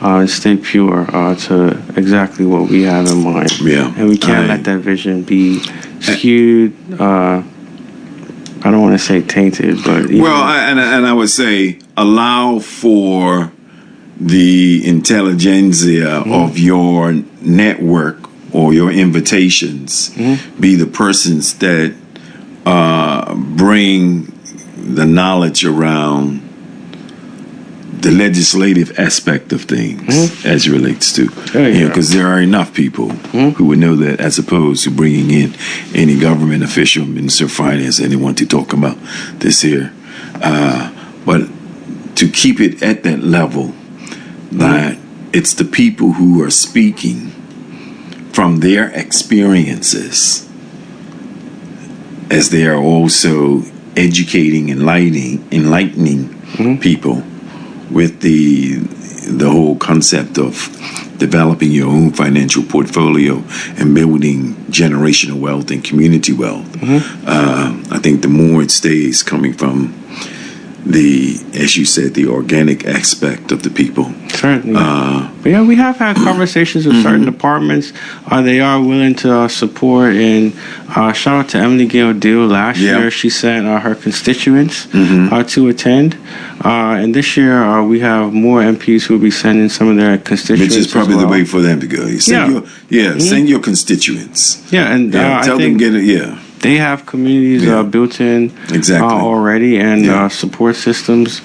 and stay pure to exactly what we have in mind. And we can't let that vision be skewed. I don't want to say tainted, but... and I would say allow for the intelligentsia of your network or your invitations be the persons that bring the knowledge around the legislative aspect of things as it relates to, because there are enough people who would know that, as opposed to bringing in any government official, Minister of Finance, anyone to talk about this here. But to keep it at that level, that it's the people who are speaking from their experiences, as they are also educating, enlightening people with the whole concept of developing your own financial portfolio and building generational wealth and community wealth. I think the more it stays coming from as you said, the organic aspect of the people. Certainly. But we have had conversations with certain departments. They are willing to support, and shout out to Emily Gail Deal. Last year, she sent her constituents to attend. And this year, we have more MPs who will be sending some of their constituents. Which is probably the way for them to go. Send your constituents. And tell them get it. They have communities built in already, and support systems,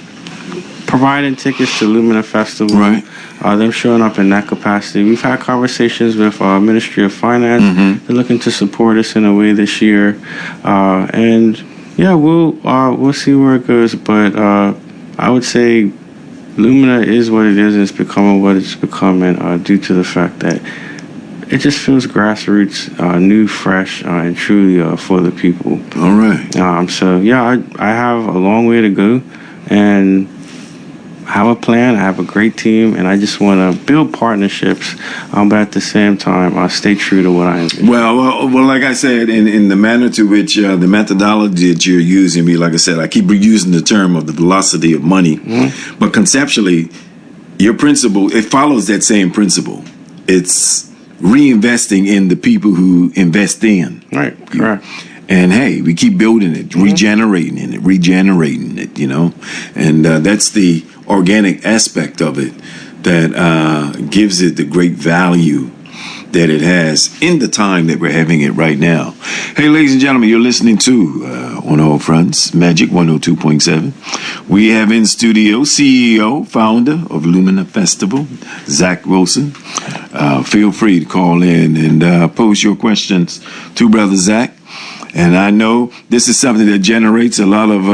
providing tickets to Lumina Festival. Them showing up in that capacity. We've had conversations with Ministry of Finance. They're looking to support us in a way this year, and we'll see where it goes. But I would say Lumina is what it is, and it's becoming what it's becoming due to the fact that it just feels grassroots, new, fresh, and truly for the people. All right. So I have a long way to go, and I have a plan. I have a great team, and I just want to build partnerships, but at the same time, stay true to what I am. Well, like I said, in the manner to which the methodology that you're using, like I said, I keep using the term of the velocity of money, but conceptually, your principle, it follows that same principle. It's reinvesting in the people who invest in. Right, correct. And hey, we keep building it, regenerating it, you know. And that's the organic aspect of it that gives it the great value that it has in the time that we're having it right now. Hey, ladies and gentlemen, you're listening to On All Fronts, Magic 102.7. We have in studio CEO, founder of Lumina Festival, Zach Wilson. Feel free to call in and pose your questions to Brother Zach. And I know this is something that generates a lot of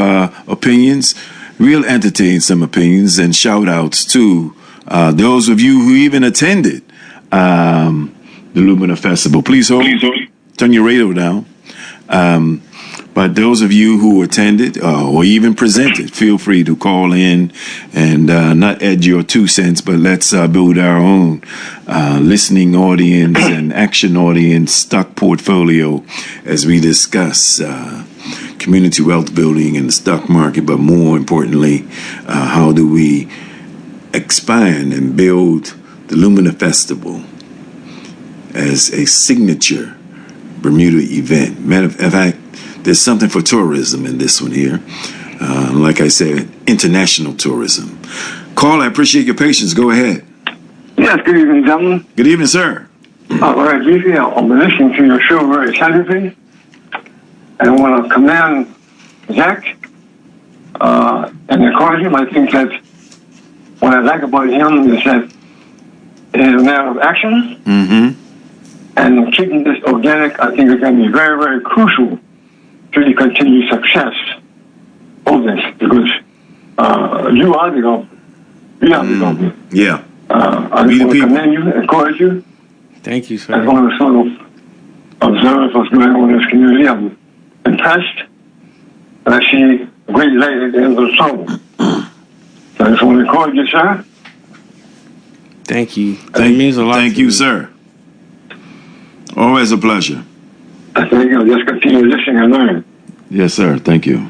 opinions. We'll entertain some opinions and shout outs to those of you who even attended the Lumina Festival. Please hold. Turn your radio down. But those of you who attended or even presented, feel free to call in and not add your 2 cents, but let's build our own listening audience and action audience stock portfolio as we discuss community wealth building in the stock market, but more importantly, how do we expand and build the Lumina Festival as a signature Bermuda event. Matter of fact, there's something for tourism in this one here. Like I said, international tourism. Carl, I appreciate your patience. Go ahead. Yes, good evening, gentlemen. Good evening, sir. Very briefly, I've been listening to your show very attentively. And I want to commend Zach and encourage him. I think that what I like about him is that he's a man of action. Mm-hmm. And keeping this organic, I think, is going to be very, very crucial to the continued success of this, because you are the government. You are the government. Yeah. I just want to commend you, encourage you. Thank you, sir. I want to sort of observe what's going on in this community. I'm impressed, and I see a great light at the end of the tunnel. So I just want to encourage you, sir. Thank you. That means a lot. Thank you, sir. Always a pleasure. I think I'll just continue listening and learning. Yes, sir. Thank you.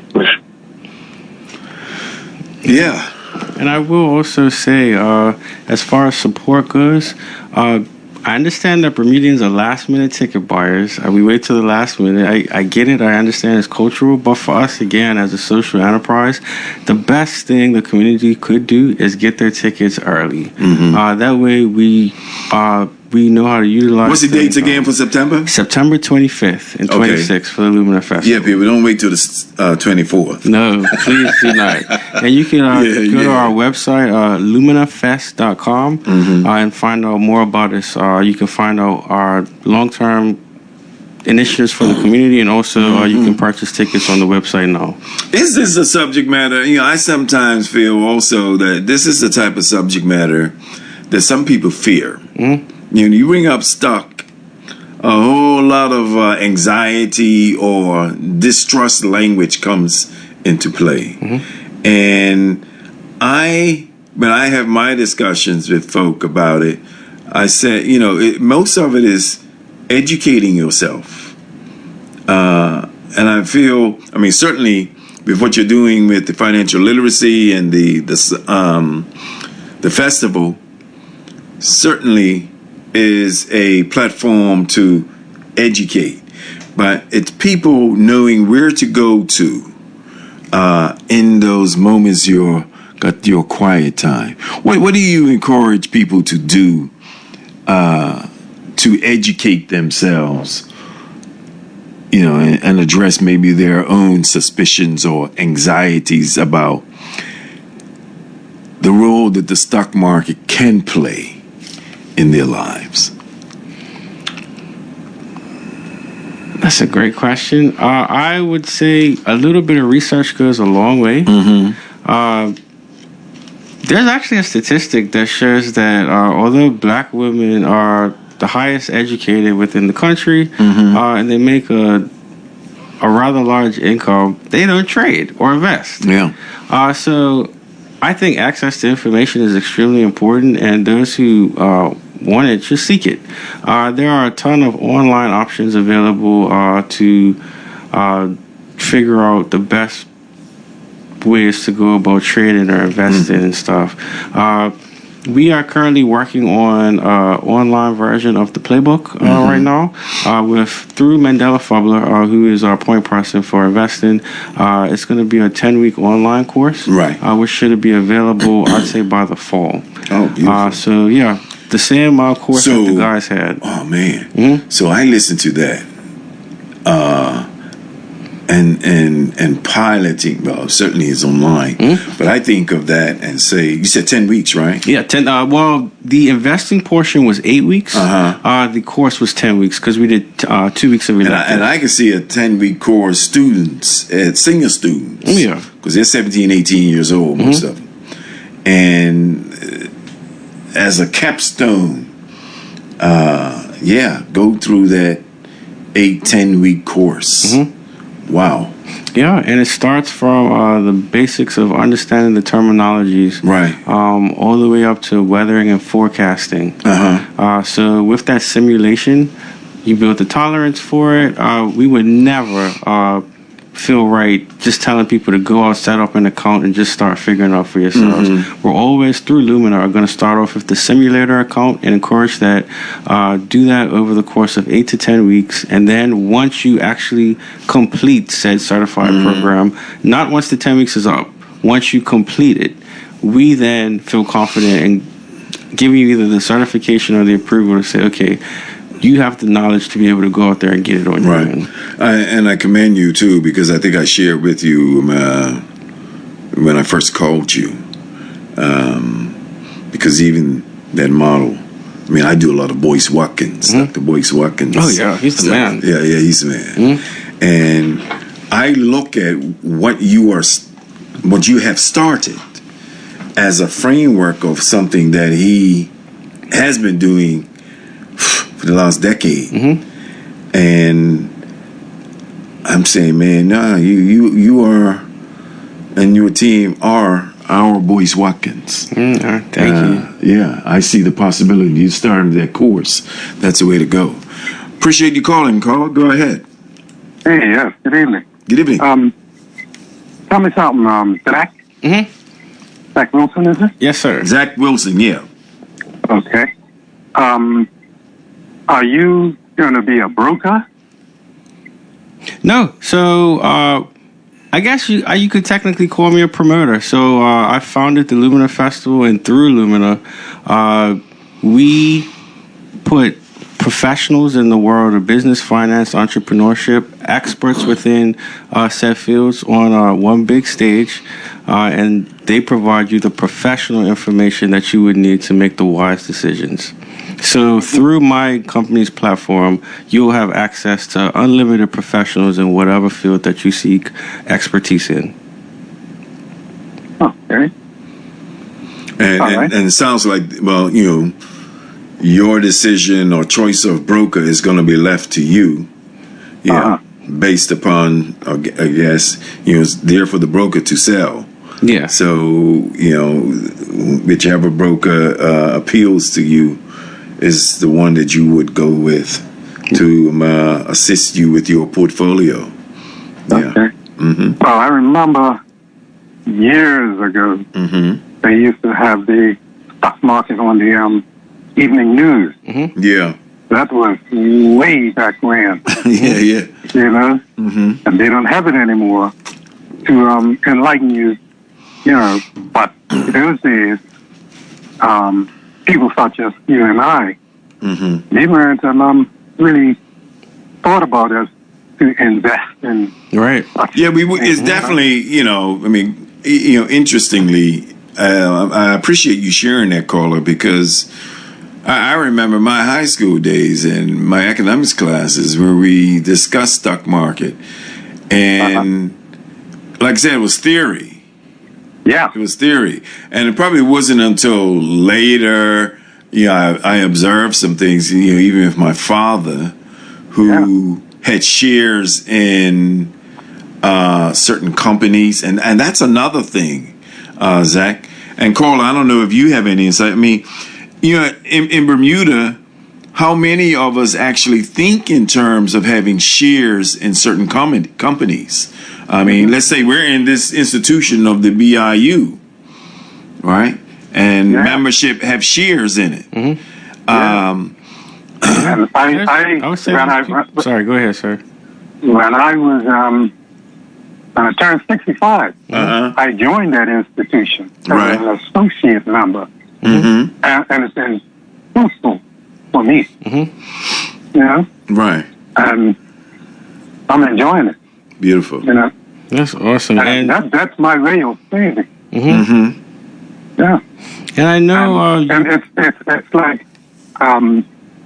Yeah. And I will also say, as far as support goes, I understand that Bermudians are last-minute ticket buyers. We wait till the last minute. I get it. I understand it's cultural. But for us, again, as a social enterprise, the best thing the community could do is get their tickets early. Mm-hmm. That way we know how to utilize. What's the dates again for September? September 25th and 26th for the Lumina Festival. Yeah, people, don't wait till the 24th. No, please do not. And you can go to our website, luminafest.com, and find out more about us. You can find out our long-term initiatives for the community, and also you can purchase tickets on the website now. Is this a subject matter? You know, I sometimes feel also that this is the type of subject matter that some people fear. Mm-hmm. You know, you bring up stock, a whole lot of anxiety or distrust language comes into play. Mm-hmm. And when I have my discussions with folk about it, I said, you know, most of it is educating yourself. And I feel, I mean, certainly with what you're doing with the financial literacy and the festival, certainly is a platform to educate, but it's people knowing where to go to in those moments you're got your quiet time. What do you encourage people to do to educate themselves, you know, and address maybe their own suspicions or anxieties about the role that the stock market can play in their lives? That's a great question. I would say a little bit of research goes a long way. Mm-hmm. There's actually a statistic that shows that although black women are the highest educated within the country, and they make a rather large income, they don't trade or invest. Yeah. So I think access to information is extremely important, and those who want it, just seek it. There are a ton of online options available to figure out the best ways to go about trading or investing and stuff. We are currently working on online version of the playbook right now through Mandela Fubler, who is our point person for investing. It's going to be a 10-week online course, right? Which should be available, I'd say, by the fall. Oh, beautiful. So yeah, the same course that the guys had. Oh man! So I listened to that. And piloting, well, certainly is online, but I think of that and say, you said 10 weeks, right? Yeah, 10. Well, the investing portion was 8 weeks. The course was 10 weeks because we did 2 weeks of elective. And I can see a 10-week course senior students. Yeah. Because they're 17, 18 years old, most of them. And as a capstone, go through that 8-10-week course. Wow. Yeah, and it starts from the basics of understanding the terminologies, right? All the way up to weathering and forecasting. So with that simulation, you build the tolerance for it. We would never feel right just telling people to go out, set up an account, and just start figuring out for yourselves. We're always, through Lumina, are going to start off with the simulator account and encourage that. Do that over the course of 8 to 10 weeks. And then once you actually complete said certified program, not once the 10 weeks is up, once you complete it, we then feel confident in giving you either the certification or the approval to say, okay, you have the knowledge to be able to go out there and get it on your own. And I commend you, too, because I think I shared with you when I first called you. Because even that model, I mean, I do a lot of Boyce Watkins, Dr. Boyce Watkins. Oh, yeah, he's the man. Yeah, he's the man. And I look at what you have started as a framework of something that he has been doing for the last decade. And I'm saying, man, you are, and your team are our Boyce Watkins. Thank you. Yeah, I see the possibility. You started that course. That's the way to go. Appreciate you calling, Carl. Go ahead. Hey, yes. Good evening. Good evening. Tell me something, Zach. Zach Wilson, is it? Yes, sir. Zach Wilson, yeah. Okay. Are you going to be a broker? No. So I guess you could technically call me a promoter. So I founded the Lumina Festival, and through Lumina, we put professionals in the world of business, finance, entrepreneurship, experts within said fields on one big stage, and they provide you the professional information that you would need to make the wise decisions. So through my company's platform, you'll have access to unlimited professionals in whatever field that you seek expertise in. Okay. And it sounds like, well, your decision or choice of broker is going to be left to you. Yeah. Based upon, I guess, it's there for the broker to sell. Yeah. So, whichever broker appeals to you is the one that you would go with to assist you with your portfolio. Yeah. Okay. Well, I remember years ago, they used to have the stock market on the evening news. Yeah. That was way back when. Yeah. And they don't have it anymore to enlighten you, But in those days, people such as you and I, they weren't really thought about us to invest in. Right. Yeah, it's definitely, interestingly, I appreciate you sharing that, Carla, because I remember my high school days and my economics classes where we discussed stock market. And like I said, it was theory. Yeah. It was theory. And it probably wasn't until later, I observed some things, even with my father, who had shares in certain companies. And that's another thing, Zach. And Carla, I don't know if you have any insight. I mean, in Bermuda, how many of us actually think in terms of having shares in certain companies? I mean, let's say we're in this institution of the BIU, right? and membership have shares in it. And I would say. Sorry, go ahead, sir. When I was when I turned 65, I joined that institution as an associate member, and it's been fruitful for me. You know, right? And I'm enjoying it. Beautiful. You know, that's awesome. And that's my way of saving. Yeah. And I know, and it's like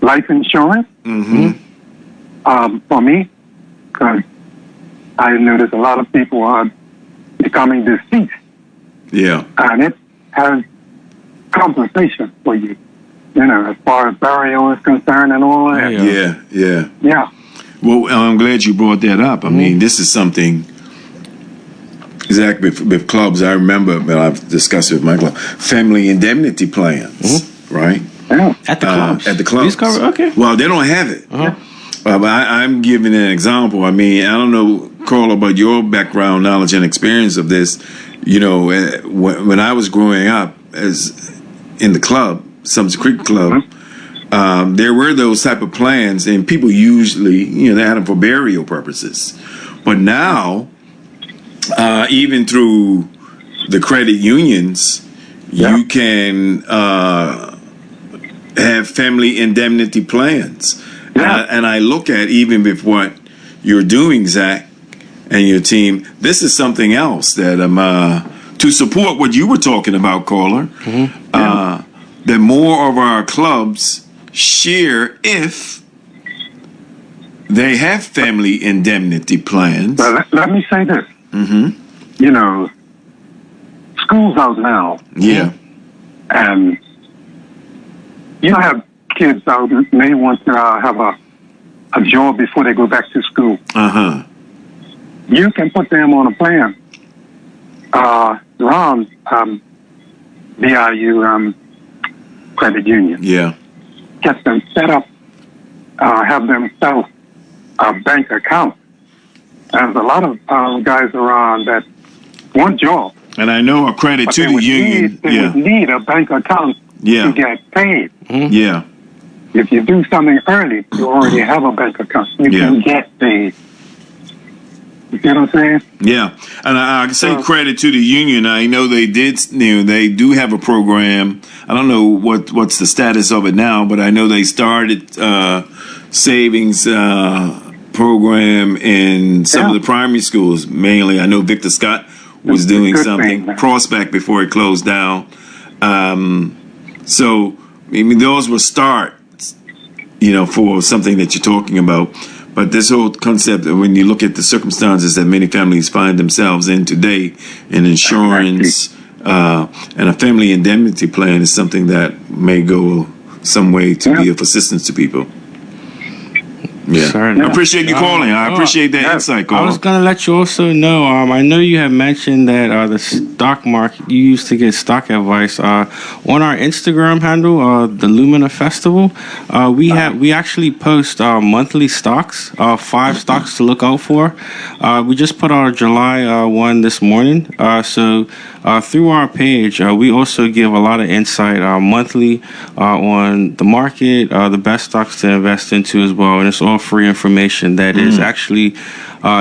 life insurance for me, because I notice a lot of people are becoming deceased. Yeah. And it has compensation for you, you know, as far as burial is concerned and all that. Yeah. Well, I'm glad you brought that up. I mean, this is something. Exactly. With clubs, I remember, but I've discussed it with my club, family indemnity plans, right? Yeah. At the clubs. At the clubs. Okay. Well, they don't have it. But I'm giving an example. I mean, I don't know, Carl, about your background knowledge and experience of this. You know, when I was growing up as in the club, Sumter Creek Club, there were those type of plans, and people usually, you know, they had them for burial purposes. But now, even through the credit unions, you can have family indemnity plans. And I look at, even with what you're doing, Zach, and your team, this is something else that to support what you were talking about, caller, that more of our clubs share if they have family indemnity plans. Well, let me say this. You know, school's out now. Yeah. And you have kids out who may want to have a job before they go back to school. You can put them on a plan. Around BIU credit union. Yeah. Get them set up, have them set a bank account. There's a lot of guys around that want jobs. And I know a credit to the union. They would need a bank account to get paid. Yeah. If you do something early, you already have a bank account. You can get paid. You get what I'm saying? Yeah. And I say credit to the union. I know they did, you know, they do have a program. I don't know what's the status of it now, but I know they started savings program in some of the primary schools, mainly. I know Victor Scott was doing something. Prospect before it closed down. So, I mean, those were starts, you know, for something that you're talking about. But this whole concept, when you look at the circumstances that many families find themselves in today, and insurance and a family indemnity plan is something that may go some way to be of assistance to people. Yeah. I appreciate you calling. I appreciate that insight, Carl. I was going to let you also know, I know you have mentioned that the stock market, you used to get stock advice. On our Instagram handle, the Lumina Festival, we actually post monthly stocks, 5 stocks to look out for. We just put out a July one this morning. So through our page, we also give a lot of insight monthly on the market, the best stocks to invest into as well. And it's all free information that is actually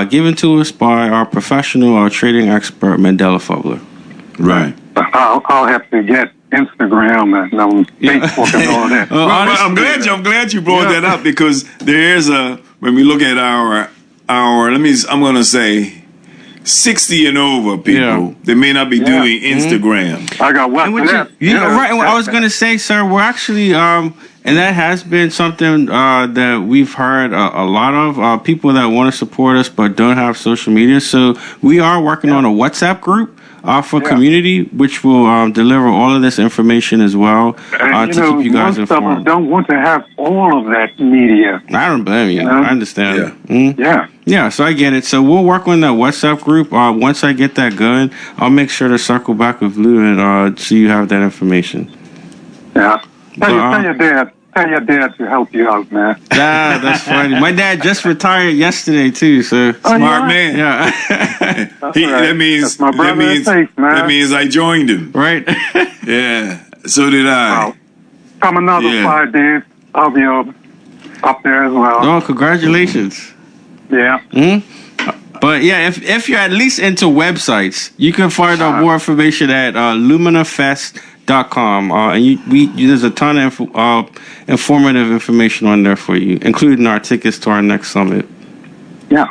given to us by our professional, our trading expert, Mandela Fubler. Right. I'll have to get Instagram and Facebook and all that. I'm glad you brought that up, because there is when we look at our I'm going to say 60 and over people that may not be doing Instagram. I got one for that. Right. I was going to say, sir, we're actually and that has been something that we've heard a lot of people that want to support us but don't have social media. So we are working on a WhatsApp group for community, which will deliver all of this information as well to keep you guys informed. Most of them don't want to have all of that media. I don't blame you. I understand. Yeah. So I get it. So we'll work on that WhatsApp group. Once I get that going, I'll make sure to circle back with Lou and so you have that information. Yeah. Tell your dad tell your dad to help you out, man. Nah, that's funny. My dad just retired yesterday too, so Smart man. yeah. That means That's my brother in faith, man. that means I joined him. Right. Yeah, so did I. Well, come another Yeah. 5 days, I'll be up there as well. Oh, congratulations. Yeah. But yeah, if you're at least into websites, you can find out more information at luminafest.com. And there's a ton of informative information on there for you, including our tickets to our next summit. Yeah.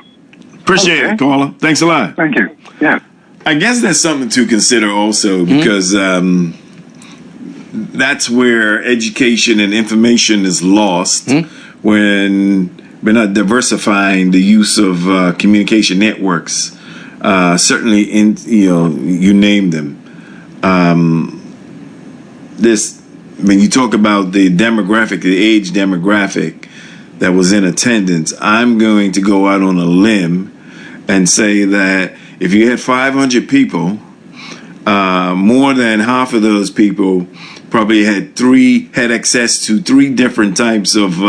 Appreciate it, caller. Thanks a lot. Thank you. Yeah. I guess that's something to consider also because that's where education and information is lost when we're not diversifying the use of communication networks. Certainly, you name them. When you talk about the demographic, the age demographic that was in attendance, I'm going to go out on a limb and say that if you had 500 people, more than half of those people probably had access to 3 different types of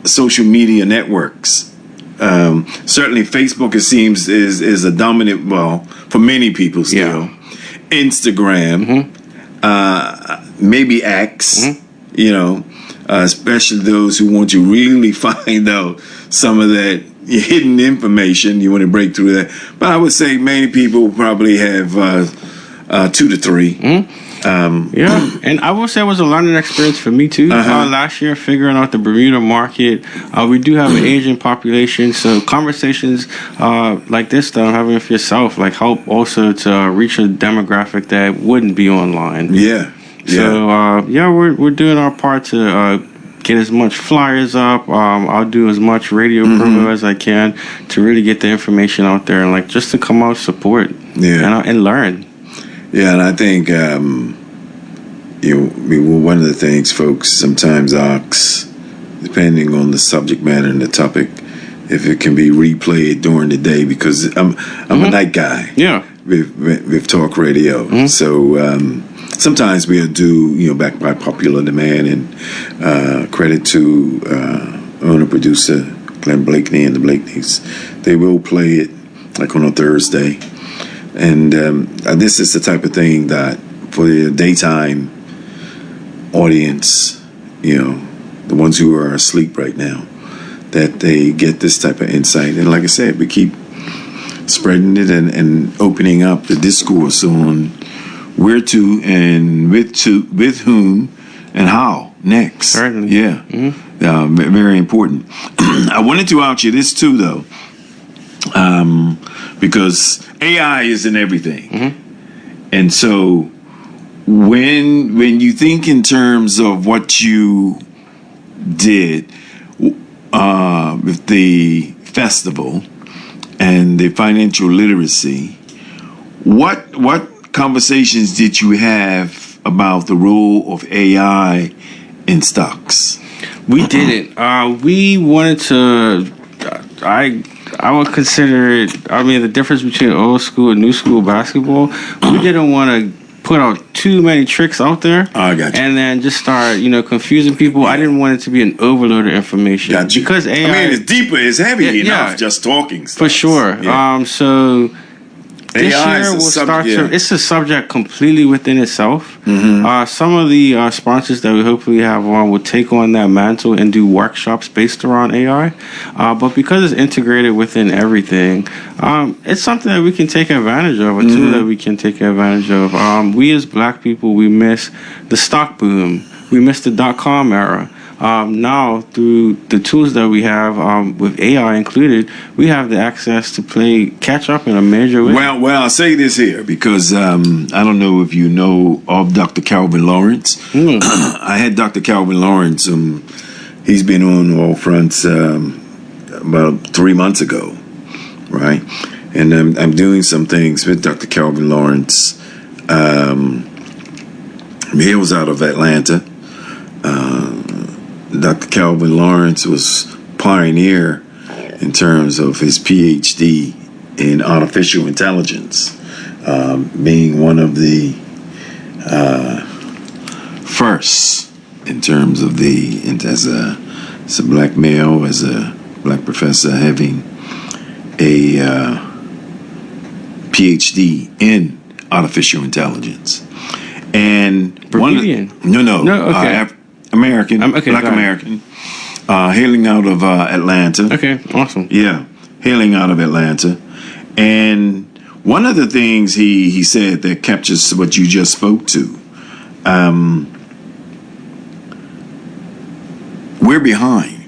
social media networks. Certainly Facebook, it seems, is a dominant, for many people still. Yeah. Instagram, maybe X, especially those who want to really find out some of that hidden information. You want to break through that. But I would say many people probably have 2 to 3. Yeah, and I will say it was a learning experience for me too. Last year, figuring out the Bermuda market. We do have an Asian population, so conversations like this that I'm having with yourself help also to reach a demographic that wouldn't be online. Yeah. So we're doing our part to get as much flyers up. I'll do as much radio promo as I can to really get the information out there and just to come out support. And learn. Yeah, and I think one of the things folks sometimes ask, depending on the subject matter and the topic, if it can be replayed during the day, because I'm a night guy. Yeah, with talk radio. So sometimes we'll do backed by popular demand, and credit to owner producer Glenn Blakeney and the Blakeneys. They will play it on a Thursday. And this is the type of thing that for the daytime audience, the ones who are asleep right now, that they get this type of insight. And like I said, we keep spreading it and opening up the discourse on where to and with whom and how next. Certainly. Yeah. Very important. I wanted to out you this too, though. Because AI is in everything. And so when you think in terms of what you did with the festival and the financial literacy, what conversations did you have about the role of AI in stocks? We didn't. We wanted to. I would consider it. The difference between old school and new school basketball. We didn't want to put out too many tricks out there. I got you. And then just start, confusing people. Yeah. I didn't want it to be an overload of information. Got you. Because AI, it's deeper, it's heavy enough just talking stuff. For sure. Yeah. So this AI year we'll start to. It's a subject completely within itself. Some of the sponsors that we hopefully have on will take on that mantle and do workshops based around AI. But because it's integrated within everything, it's something that we can take advantage of, a tool that we can take advantage of. We as Black people, we miss the stock boom. We miss the .com era. Now, through the tools that we have, with AI included, we have the access to catch up in a major way. Well, I'll say this here because I don't know if you know of Dr. Calvin Lawrence. I had Dr. Calvin Lawrence. He's been on all fronts about 3 months ago, right? And I'm doing some things with Dr. Calvin Lawrence. He was out of Atlanta. Dr. Calvin Lawrence was pioneer in terms of his PhD in artificial intelligence, being one of the first in terms of as a black male, as a black professor, having a PhD in artificial intelligence. And Bermudian? No, okay. American, okay, black American, hailing out of Atlanta. Okay, awesome. Yeah, hailing out of Atlanta. And one of the things he said that captures what you just spoke to, we're behind.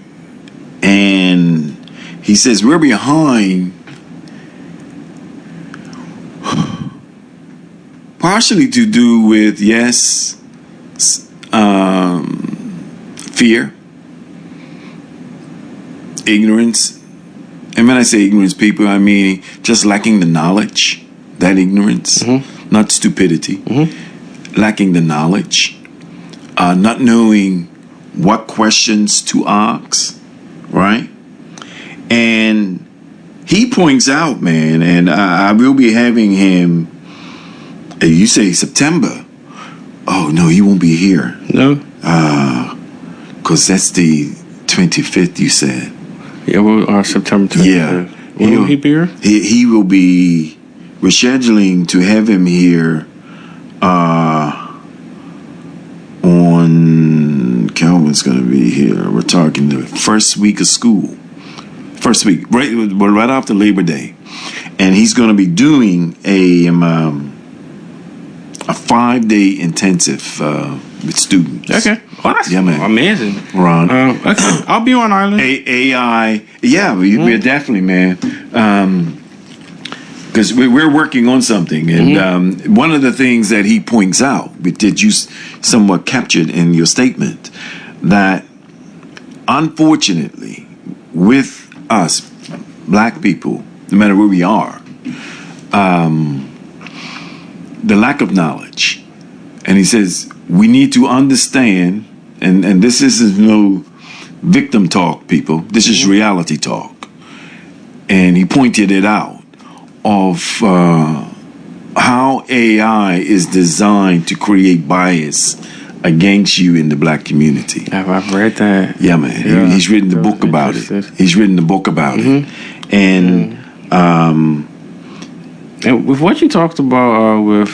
And he says we're behind partially to do with, yes, fear, ignorance. And when I say ignorance, people, I mean just lacking the knowledge, that ignorance, not stupidity, lacking the knowledge, not knowing what questions to ask, right? And he points out, man, and I will be having him, you say September. Oh, no, he won't be here. No? Because that's the 25th, you said. Yeah, well, September 25th. Yeah. Will he be here? He will be, we're scheduling to have him here on, Calvin's going to be here. We're talking the first week of school. First week, right after Labor Day. And he's going to be doing a 5-day intensive with students. Okay. Well, that's amazing. Ron. Okay. I'll be on island. AI. Yeah, we're definitely, man. Because we're working on something. And one of the things that he points out, that you somewhat captured in your statement, that unfortunately, with us, black people, no matter where we are, the lack of knowledge. And he says, we need to understand, and this is no victim talk, people. This is reality talk. And he pointed it out of how AI is designed to create bias against you in the black community. I've read that. Yeah, man. Yeah, he's written the book about it. He's written the book about it. And and with what you talked about, with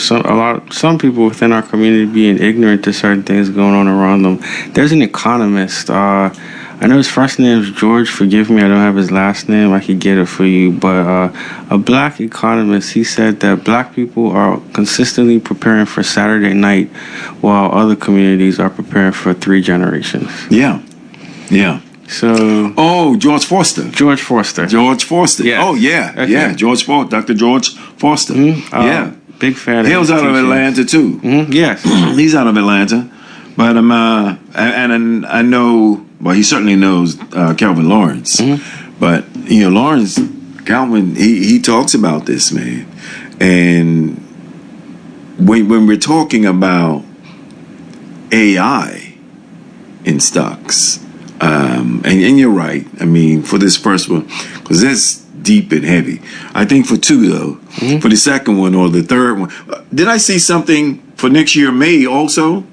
some people within our community being ignorant to certain things going on around them. There's an economist. I know his first name is George. Forgive me, I don't have his last name. I could get it for you. But a black economist, he said that black people are consistently preparing for Saturday night, while other communities are preparing for 3 generations. Yeah. So. Oh, George Forster. George Forster. Yes. Oh, yeah. Okay. Yeah, Dr. George Forster. Yeah. Big fan. He was out of Atlanta, too. Yes. He's out of Atlanta. But and I know, well, he certainly knows Calvin Lawrence. But, Lawrence, Calvin, he talks about this, man. And when we're talking about AI in stocks, and you're right. I mean, for this first one, because that's deep and heavy. I think for 2, though, for the second one or the third one, did I see something for next year, May also?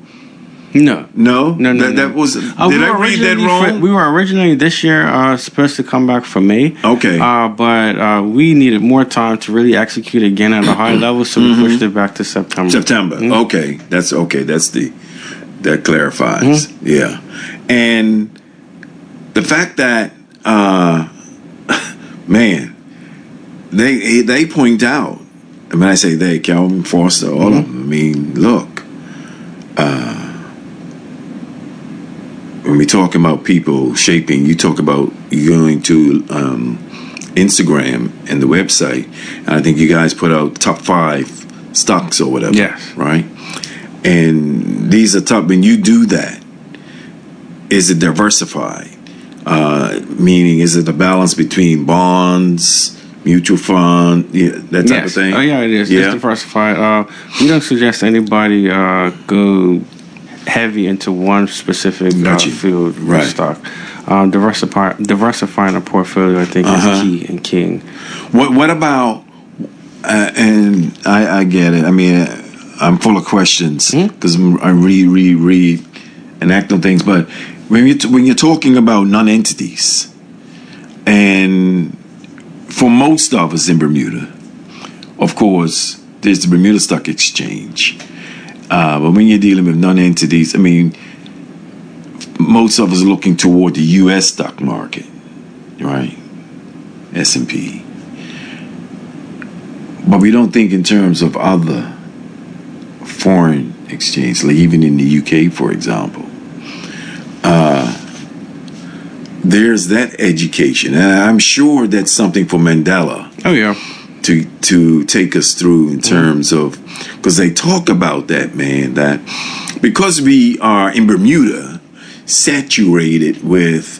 No. That was. Did I read that wrong? We were originally this year supposed to come back for May. Okay. But we needed more time to really execute again at a high level, so we pushed it back to September. Okay. That's okay. That clarifies. Yeah. And the fact that, man, they point out, and when I say they, Calvin, Forster, all of them, I mean, look, when we talk about people shaping, you talk about going to Instagram and the website, and I think you guys put out top 5 stocks or whatever. Yes. Right? And these are top, when you do that, is it diversified? Meaning, is it a balance between bonds, mutual fund, that type of thing? Oh, yeah, it is. Yeah. It's diversified. We don't suggest anybody go heavy into one specific field or stock. Diversifying a portfolio, I think, is key and king. What about, and I get it. I mean, I'm full of questions because I read and act on things. But when you're talking about non-entities, and for most of us in Bermuda, of course, there's the Bermuda Stock Exchange. But when you're dealing with non-entities, I mean, most of us are looking toward the U.S. stock market, right? S&P. But we don't think in terms of other foreign exchange, like even in the UK, for example. There's that education, and I'm sure that's something for Mandela. Oh yeah. To take us through in terms of, because they talk about that, man, that because we are in Bermuda saturated with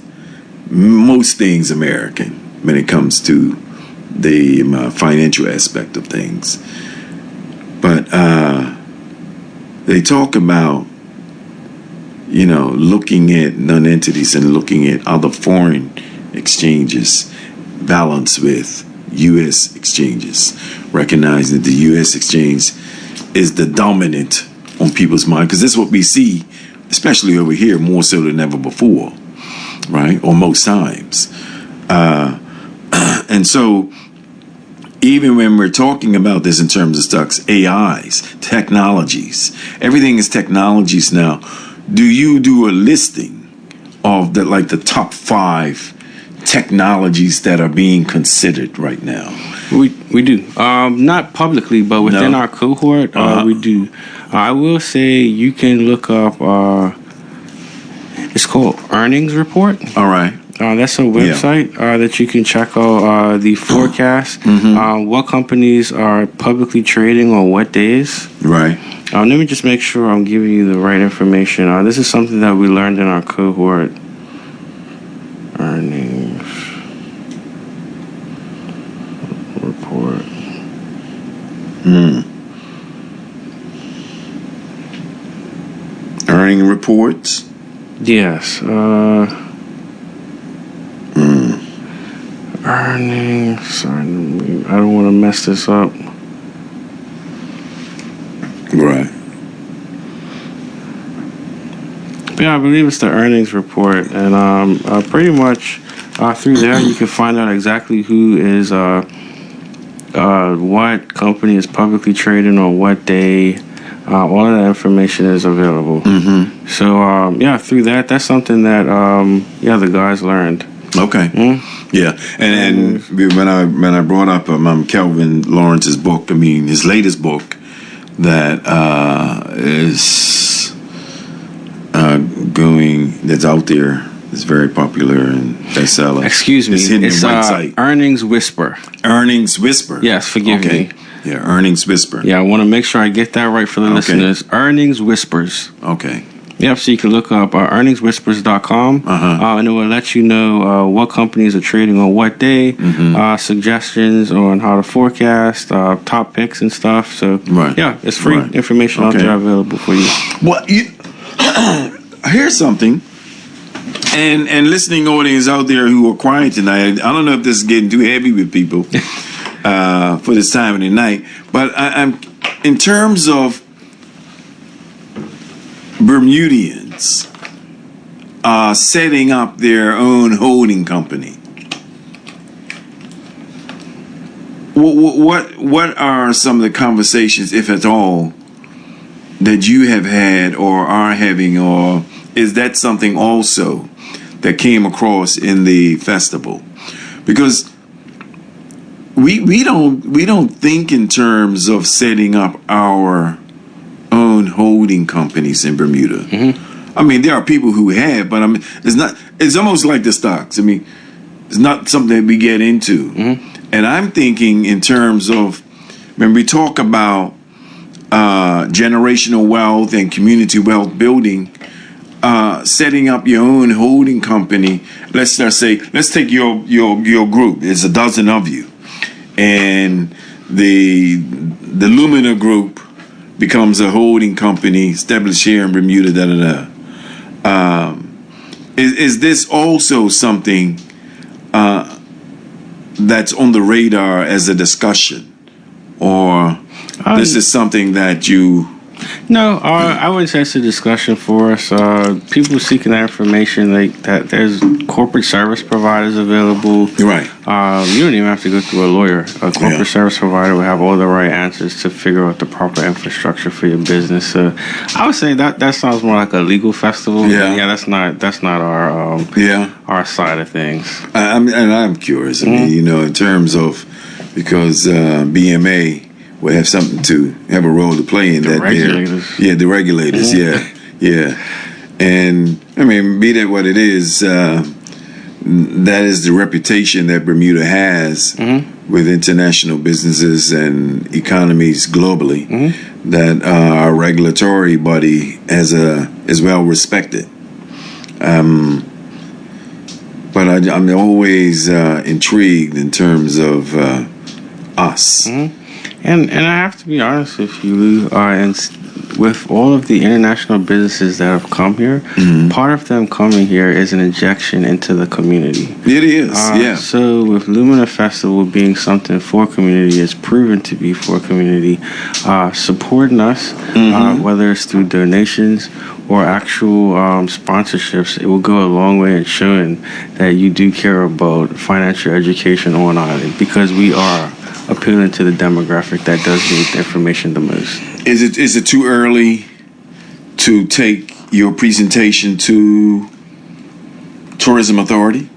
most things American when it comes to the financial aspect of things. But they talk about, you know, looking at non-entities and looking at other foreign exchanges balanced with U.S. exchanges, recognizing that the U.S. exchange is the dominant on people's mind, because that's what we see, especially over here, more so than ever before, right? Or most times. And so even when we're talking about this in terms of stocks, AIs, technologies, everything is technologies now. Do you do a listing of the top 5 technologies that are being considered right now? We do. Not publicly, but within our cohort, we do. I will say you can look up, it's called Earnings Report. All right. That's a website that you can check out the forecast, what companies are publicly trading on what days. Right. Let me just make sure I'm giving you the right information. This is something that we learned in our cohort. Earnings Report. Earning reports? Yes. Earnings. Sorry, I don't want to mess this up. Right. Yeah, I believe it's the earnings report, and pretty much through there you can find out exactly who is what company is publicly trading on what day. All of that information is available. So through that's something that the guys learned. Okay. Yeah, and when I brought up Kelvin Lawrence's book, I mean his latest book that is that's out there, is very popular and bestseller. Excuse me, it's Earnings Whisper. Earnings Whisper. Yes, forgive me. Yeah, Earnings Whisper. Yeah, I want to make sure I get that right for the listeners. Earnings Whispers. Okay. Yep, so you can look up earningswhispers.com, and it will let you know what companies are trading on what day, suggestions on how to forecast, top picks and stuff. So, it's free information out there available for you. Well, here's something, and listening audience out there who are quiet tonight, I don't know if this is getting too heavy with people for this time of the night, but I'm in terms of Bermudians setting up their own holding company. What are some of the conversations, if at all, that you have had or are having, or is that something also that came across in the festival? Because we don't think in terms of setting up our own holding companies in Bermuda. I mean, there are people who have, but it's almost like the stocks. I mean, it's not something that we get into. And I'm thinking in terms of when we talk about generational wealth and community wealth building, setting up your own holding company. Let's take your group. There's a dozen of you, and the Lumina Group becomes a holding company established here in Bermuda. Is this also something that's on the radar as a discussion, or this is something that you No, I wouldn't say it's a discussion for us. People seeking that information, like that, there's corporate service providers available. Right. You don't even have to go through a lawyer. A corporate service provider will have all the right answers to figure out the proper infrastructure for your business. So I would say that sounds more like a legal festival. Yeah. Yeah, that's not our side of things. I'm curious. I mean, you know, in terms of, because BMA will have something to have a role to play in that. Regulators. Yeah, the regulators. Yeah. And I mean, be that what it is, that is the reputation that Bermuda has with international businesses and economies globally. That our regulatory body is well respected. But I'm always intrigued in terms of us. And I have to be honest with you, and with all of the international businesses that have come here, part of them coming here is an injection into the community. It is, So with Lumina Festival being something for community, it's proven to be for community, supporting us, whether it's through donations or actual sponsorships, it will go a long way in showing that you do care about financial education on island, because we are appealing to the demographic that does need the information the most. Is it too early to take your presentation to Tourism Authority?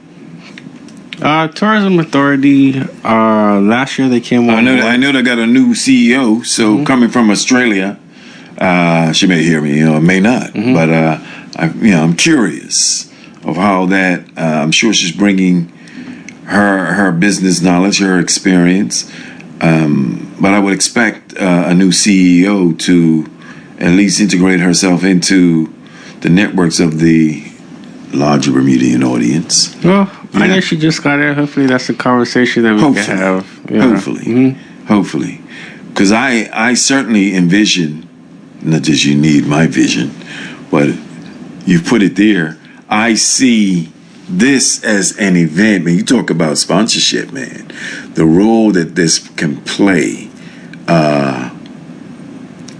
Tourism Authority, last year they came on. I know they got a new CEO, so coming from Australia, she may hear me, may not, but I'm curious of how that. I'm sure she's bringing her business knowledge, her experience, but I would expect a new CEO to at least integrate herself into the networks of the larger Bermudian audience. Well, I know she just got there. Hopefully that's a conversation that we can have. Yeah. Hopefully. Because I certainly envision, not just you need my vision, but you put it there, I see this as an event. Man, you talk about sponsorship, man. The role that this can play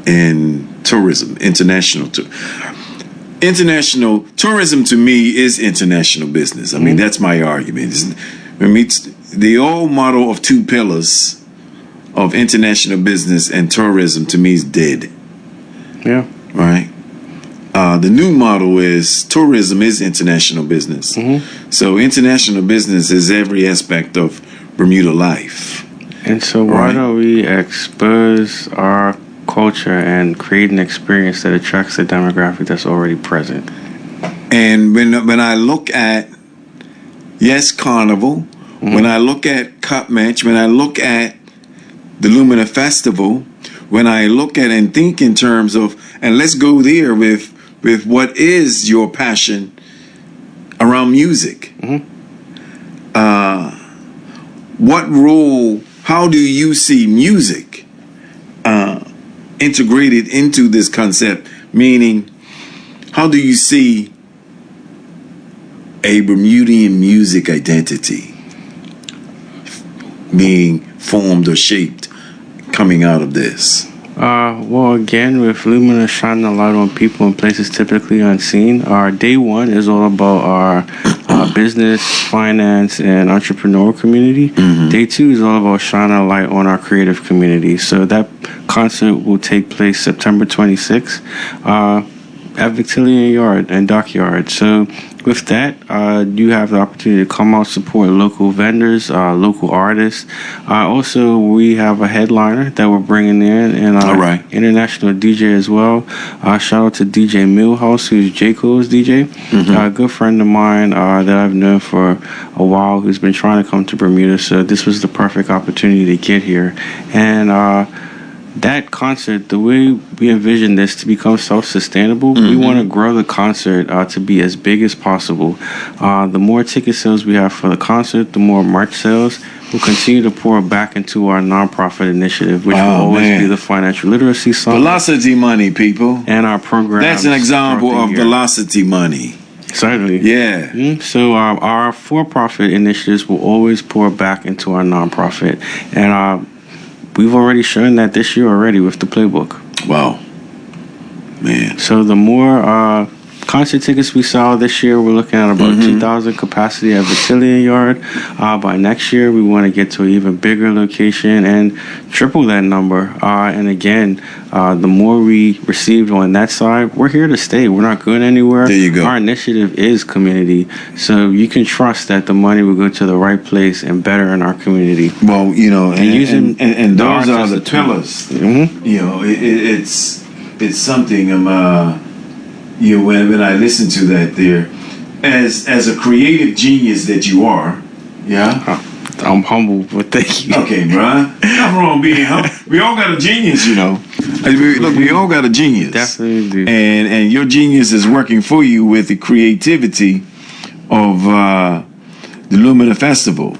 in tourism, international tourism to me is international business. I mean, that's my argument. It's the old model of two pillars of international business and tourism to me is dead. Yeah. Right? The new model is tourism is international business. So international business is every aspect of Bermuda life. And so why don't we expose our culture and create an experience that attracts the demographic that's already present? And when I look at, Carnival, when I look at Cup Match, when I look at the Lumina Festival, when I look at and think in terms of, and let's go there with what is your passion around music. What role, how do you see music integrated into this concept? Meaning, how do you see a Bermudian music identity being formed or shaped coming out of this? Well, again, with Lumina shining a light on people and places typically unseen, our day one is all about our business, finance, and entrepreneurial community. Day two is all about shining a light on our creative community. So that concert will take place September 26th at Victillion Yard and Dockyard. So with that, you have the opportunity to come out, support local vendors, local artists. Also, we have a headliner that we're bringing in, and international DJ as well. Shout out to DJ Millhouse, who's J. Cole's DJ. A good friend of mine that I've known for a while, who's been trying to come to Bermuda. So this was the perfect opportunity to get here. And that concert, the way we envision this to become self-sustainable, we want to grow the concert to be as big as possible. The more ticket sales we have for the concert, the more merch sales. We'll continue to pour back into our nonprofit initiative, which will always be the financial literacy summit. Velocity money, people. And our program. That's an example of velocity money. Certainly. Yeah. So our for-profit initiatives will always pour back into our nonprofit. And we've already shown that this year already with the playbook. Wow. man. So the more concert tickets we sell this year, we're looking at about 2,000 capacity at Vasilian Yard. By next year, we want to get to an even bigger location and triple that number. And again, the more we received on that side, we're here to stay. We're not going anywhere. There you go. Our initiative is community. So you can trust that the money will go to the right place and better in our community. Well, you know, and those are the pillars. Mm-hmm. You know, it's something. You know, when I listen to that, there, as a creative genius that you are, yeah. I'm humble, but thank you. Okay, bro. Nothing wrong being humble. We all got a genius, you know. Look, we all got a genius. Definitely do. And your genius is working for you with the creativity of the Lumina Festival.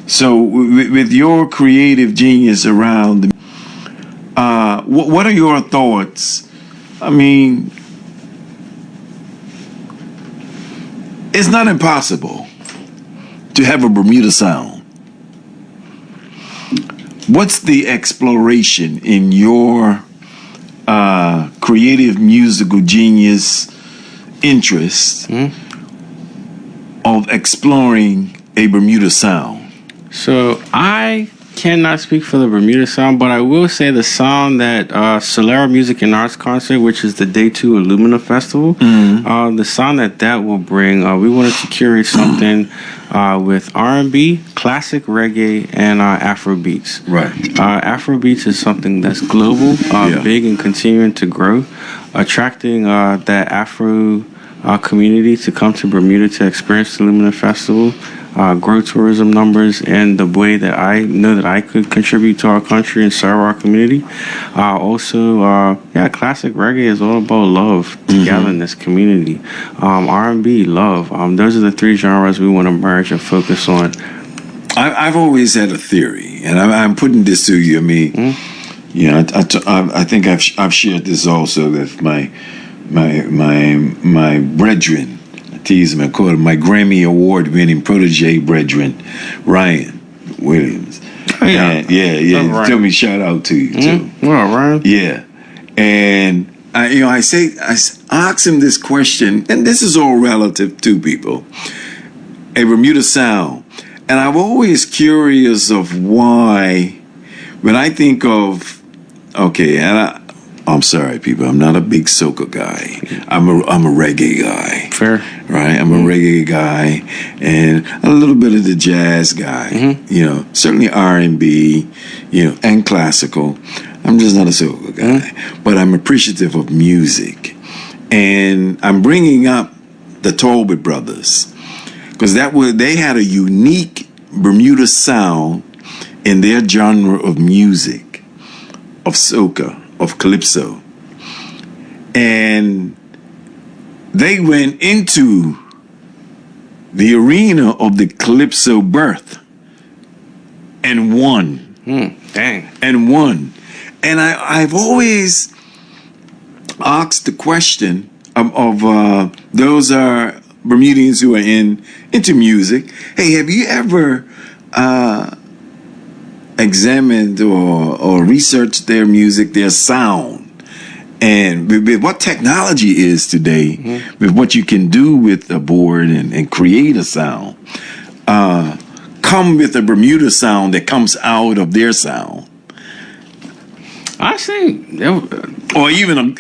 So, with your creative genius around, what are your thoughts? I mean, it's not impossible to have a Bermuda sound. What's the exploration in your creative musical genius interest of exploring a Bermuda sound? So I cannot speak for the Bermuda sound, but I will say the sound that Solera Music and Arts Concert, which is the Day 2 Illumina Festival, the sound that will bring, we wanted to curate something with R&B, classic reggae, and Afro beats. Right. Afro beats is something that's global, big, and continuing to grow, attracting that Afro community to come to Bermuda to experience the Illumina Festival. Grow tourism numbers, and the way that I know that I could contribute to our country and serve our community. Also, classic reggae is all about love, togetherness, community. R&B, love. Those are the three genres we want to merge and focus on. I've always had a theory, and I'm putting this to you. I mean, you know, I think I've shared this also with my brethren. Tease him. I call him my Grammy Award-winning protege brethren, Ryan Williams. Oh, yeah. And yeah. Tell me shout out to you too. Well, Ryan. Yeah, and I ask him this question, and this is all relative to people. A Bermuda sound, and I'm always curious of why when I think of I'm sorry, people. I'm not a big soca guy. I'm a reggae guy. Fair. Right? I'm a reggae guy and a little bit of the jazz guy. You know, certainly R&B, you know, and classical. I'm just not a soca guy. But I'm appreciative of music. And I'm bringing up the Talbot brothers because they had a unique Bermuda sound in their genre of music, of soca, of calypso, and they went into the arena of the calypso birth and won. And won. And I've always asked the question of those are Bermudians who are into music. Hey, have you ever examined or researched their music, their sound, and with what technology is today, with what you can do with a board and create a sound, come with a Bermuda sound that comes out of their sound? I think, or even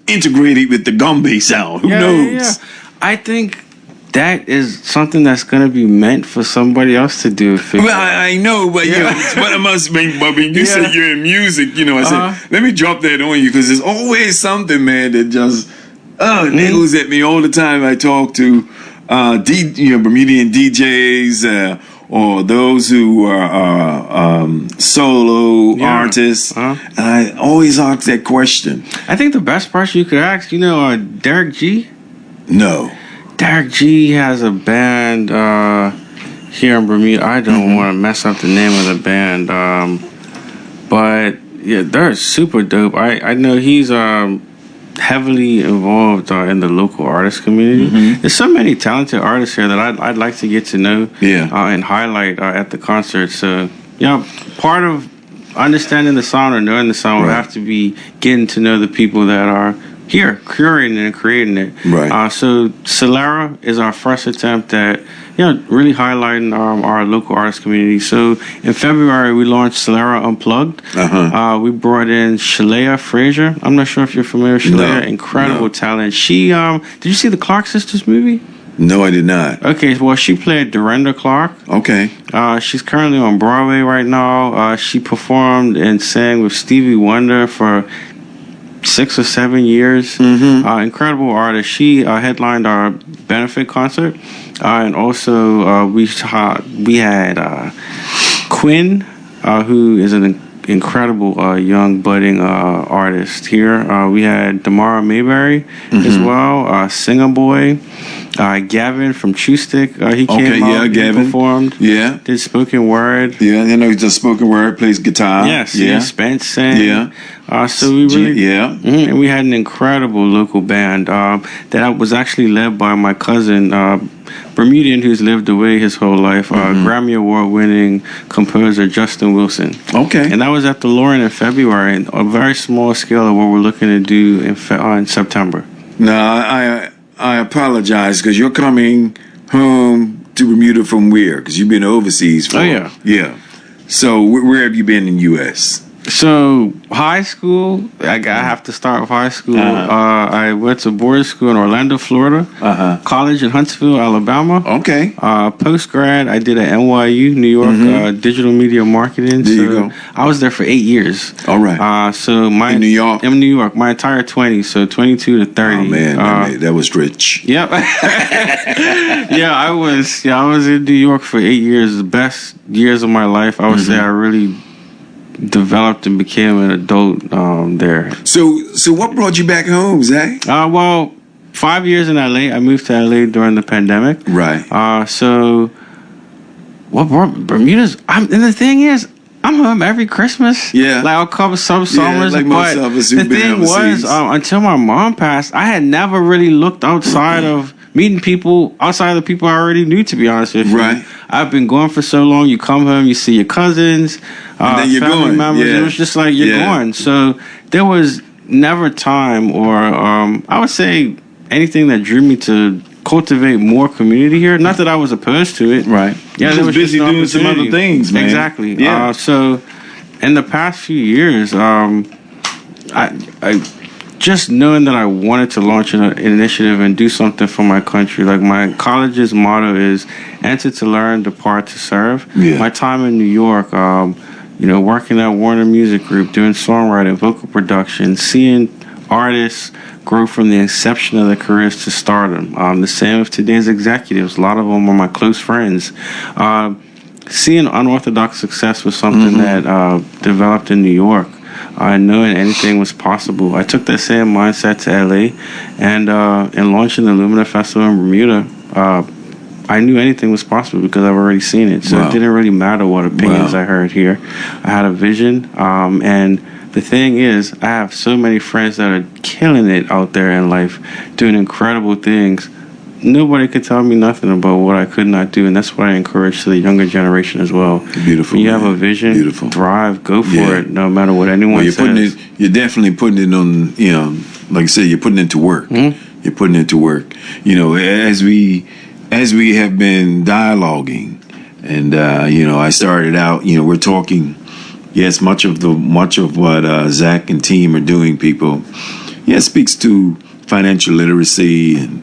integrated with the Gombe sound. Who knows? Yeah. I think that is something that's going to be meant for somebody else to do. Well, I know, but what I must mean, but when you say you're in music, I said, let me drop that on you because there's always something, man, that just niggles at me all the time. I talk to Bermudian DJs or those who are solo artists, and I always ask that question. I think the best person you could ask, Derek G? No. Derek G has a band here in Bermuda. I don't want to mess up the name of the band, but yeah, they're super dope. I know he's heavily involved in the local artist community. There's so many talented artists here that I'd like to get to know and highlight at the concert. So part of understanding the sound or knowing the sound will have to be getting to know the people that are here, curating it and creating it. Right. So Solera is our first attempt at really highlighting our local artist community. So in February, we launched Solera Unplugged. We brought in Shalea Frazier. I'm not sure if you're familiar with Shalea. Incredible talent. She, did you see the Clark Sisters movie? No, I did not. Okay, well, she played Dorinda Clark. Okay. She's currently on Broadway right now. She performed and sang with Stevie Wonder for 6 or 7 years. Incredible artist. She headlined our benefit concert, and also we had Quinn, who is an incredible young budding artist here. We had Damara Mayberry as well, Singer Boy. Gavin from True Stick, he came out, he performed, did spoken word. Yeah, you know, he does spoken word, plays guitar. Yes, Spence sang. So we really, and we had an incredible local band that was actually led by my cousin, Bermudian, who's lived away his whole life, Grammy Award-winning composer Justin Wilson. Okay. And that was at the Lauren in February, a very small scale of what we're looking to do in September. No, I apologize because you're coming home to Bermuda from where? Because you've been overseas for... Yeah. So where have you been in the U.S.? So high school, I have to start with high school. I went to boarding school in Orlando, Florida. College in Huntsville, Alabama. Okay. Post grad, I did at NYU, New York, digital media marketing. There you go. I was there for 8 years. All right. In New York. In New York, my entire 20s, so 22 to 30. Oh man, that was rich. Yep. I was in New York for 8 years. The best years of my life. I would say I really developed and became an adult there. So what brought you back home, Zach? Well, 5 years in LA. I moved to LA during the pandemic. Right. So what brought Bermuda's? And the thing is, I'm home every Christmas. Yeah. Like I'll come some summers. like most of us who've the been thing overseas. was, until my mom passed, I had never really looked outside of meeting people outside of the people I already knew, to be honest with you. Right. I've been gone for so long. You come home, you see your cousins, and then you're family going. members. It was just like you're going. So there was never time or I would say anything that drew me to cultivate more community here. Not that I was opposed to it. Right. Yeah, just was busy just doing some other things, man. Exactly. Yeah. So in the past few years, I just knowing that I wanted to launch an initiative and do something for my country. Like my college's motto is enter to learn, depart to serve. Yeah. My time in New York, working at Warner Music Group, doing songwriting, vocal production, seeing artists grow from the inception of their careers to stardom. The same with today's executives. A lot of them are my close friends. Seeing unorthodox success was something that developed in New York. Knowing anything was possible. I took that same mindset to LA, and in launching the Lumina Festival in Bermuda, I knew anything was possible because I've already seen it. So it didn't really matter what opinions I heard here. I had a vision, and the thing is, I have so many friends that are killing it out there in life, doing incredible things. Nobody could tell me nothing about what I could not do, and that's what I encourage to the younger generation as well. Beautiful. When you have a vision, drive, go for it, no matter what anyone says. You're definitely putting it on, like I said, you're putting it to work. You're putting it to work. As we have been dialoguing, and I started out, we're talking. Yes, much of what Zach and team are doing, people. Speaks to financial literacy and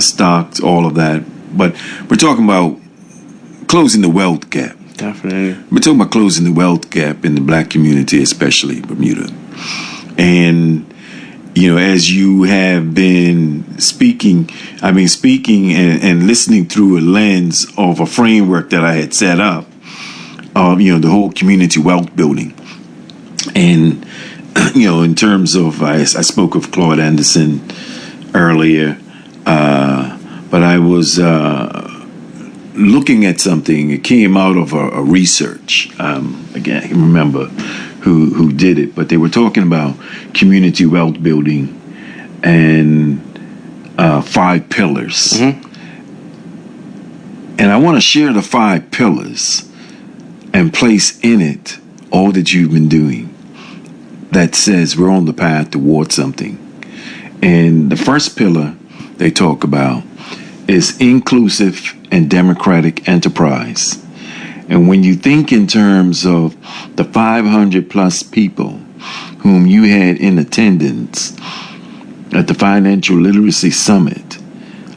stocks, all of that. But we're talking about closing the wealth gap. Definitely. We're talking about closing the wealth gap in the black community, especially Bermuda. And, as you have been speaking, and listening through a lens of a framework that I had set up of, the whole community wealth building. And, in terms of, I spoke of Claude Anderson earlier, but I was looking at something. It came out of a research. Again, I can't remember who did it, but they were talking about community wealth building and 5 pillars. And I want to share the 5 pillars and place in it all that you've been doing that says we're on the path towards something. And the first pillar they talk about is inclusive and democratic enterprise. And when you think in terms of the 500 plus people whom you had in attendance at the Financial Literacy Summit,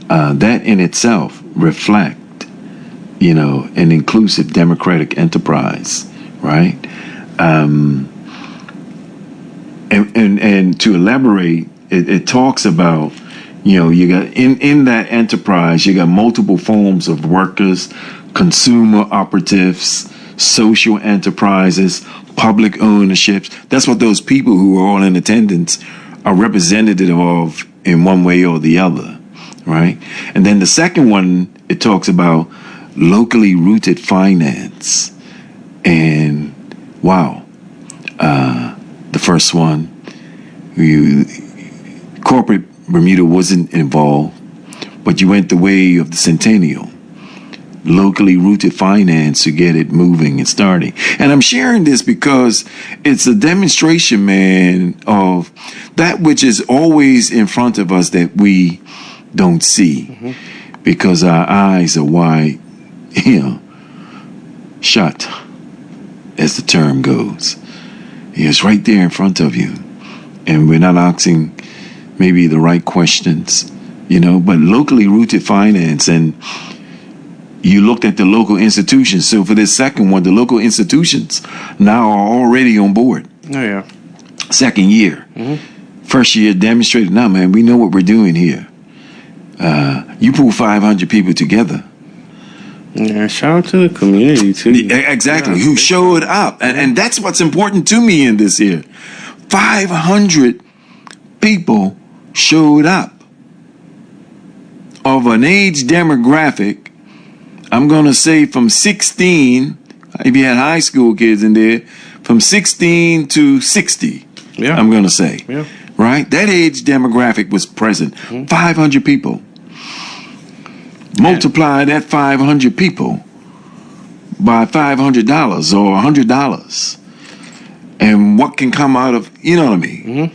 that in itself reflect, an inclusive democratic enterprise, right? And to elaborate, it talks about, you got in that enterprise, you got multiple forms of workers, consumer operatives, social enterprises, public ownerships. That's what those people who are all in attendance are representative of in one way or the other, right? And then the second one, it talks about locally rooted finance. And wow, the first one, corporate Bermuda wasn't involved, but you went the way of the Centennial. Locally rooted finance to get it moving and starting. And I'm sharing this because it's a demonstration, man, of that which is always in front of us that we don't see because our eyes are wide, shut, as the term goes. It's right there in front of you. And we're not asking maybe the right questions, but locally rooted finance. And you looked at the local institutions. So for this second one, the local institutions now are already on board. Oh, yeah. Second year. First year demonstrated, now, man, we know what we're doing here. You pull 500 people together. Yeah, shout out to the community, too. Exactly, who showed up. And that's what's important to me in this here. 500 people showed up of an age demographic, I'm going to say from 16, if you had high school kids in there, from 16 to 60, I'm going to say. Yeah. Right? That age demographic was present. 500 people. Multiply that 500 people by $500 or $100. And what can come out of, you know what I mean?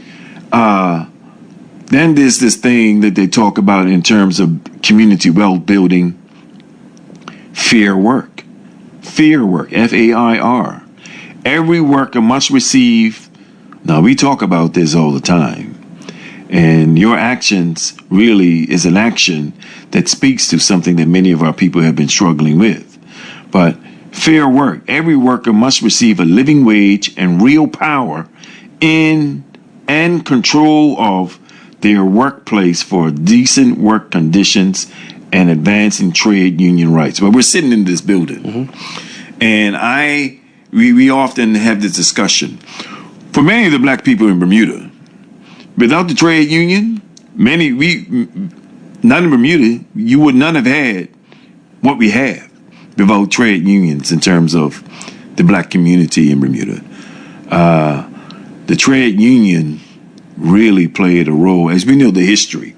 Then there's this thing that they talk about in terms of community wealth building. Fair work, F-A-I-R. Every worker must receive. Now, we talk about this all the time. And your actions really is an action that speaks to something that many of our people have been struggling with. But fair work. Every worker must receive a living wage and real power in and control of their workplace for decent work conditions and advancing trade union rights. Well, we're sitting in this building, and we often have this discussion. For many of the black people in Bermuda, without the trade union, not in Bermuda, you would not have had what we have without trade unions in terms of the black community in Bermuda. The trade union really played a role, as we know the history,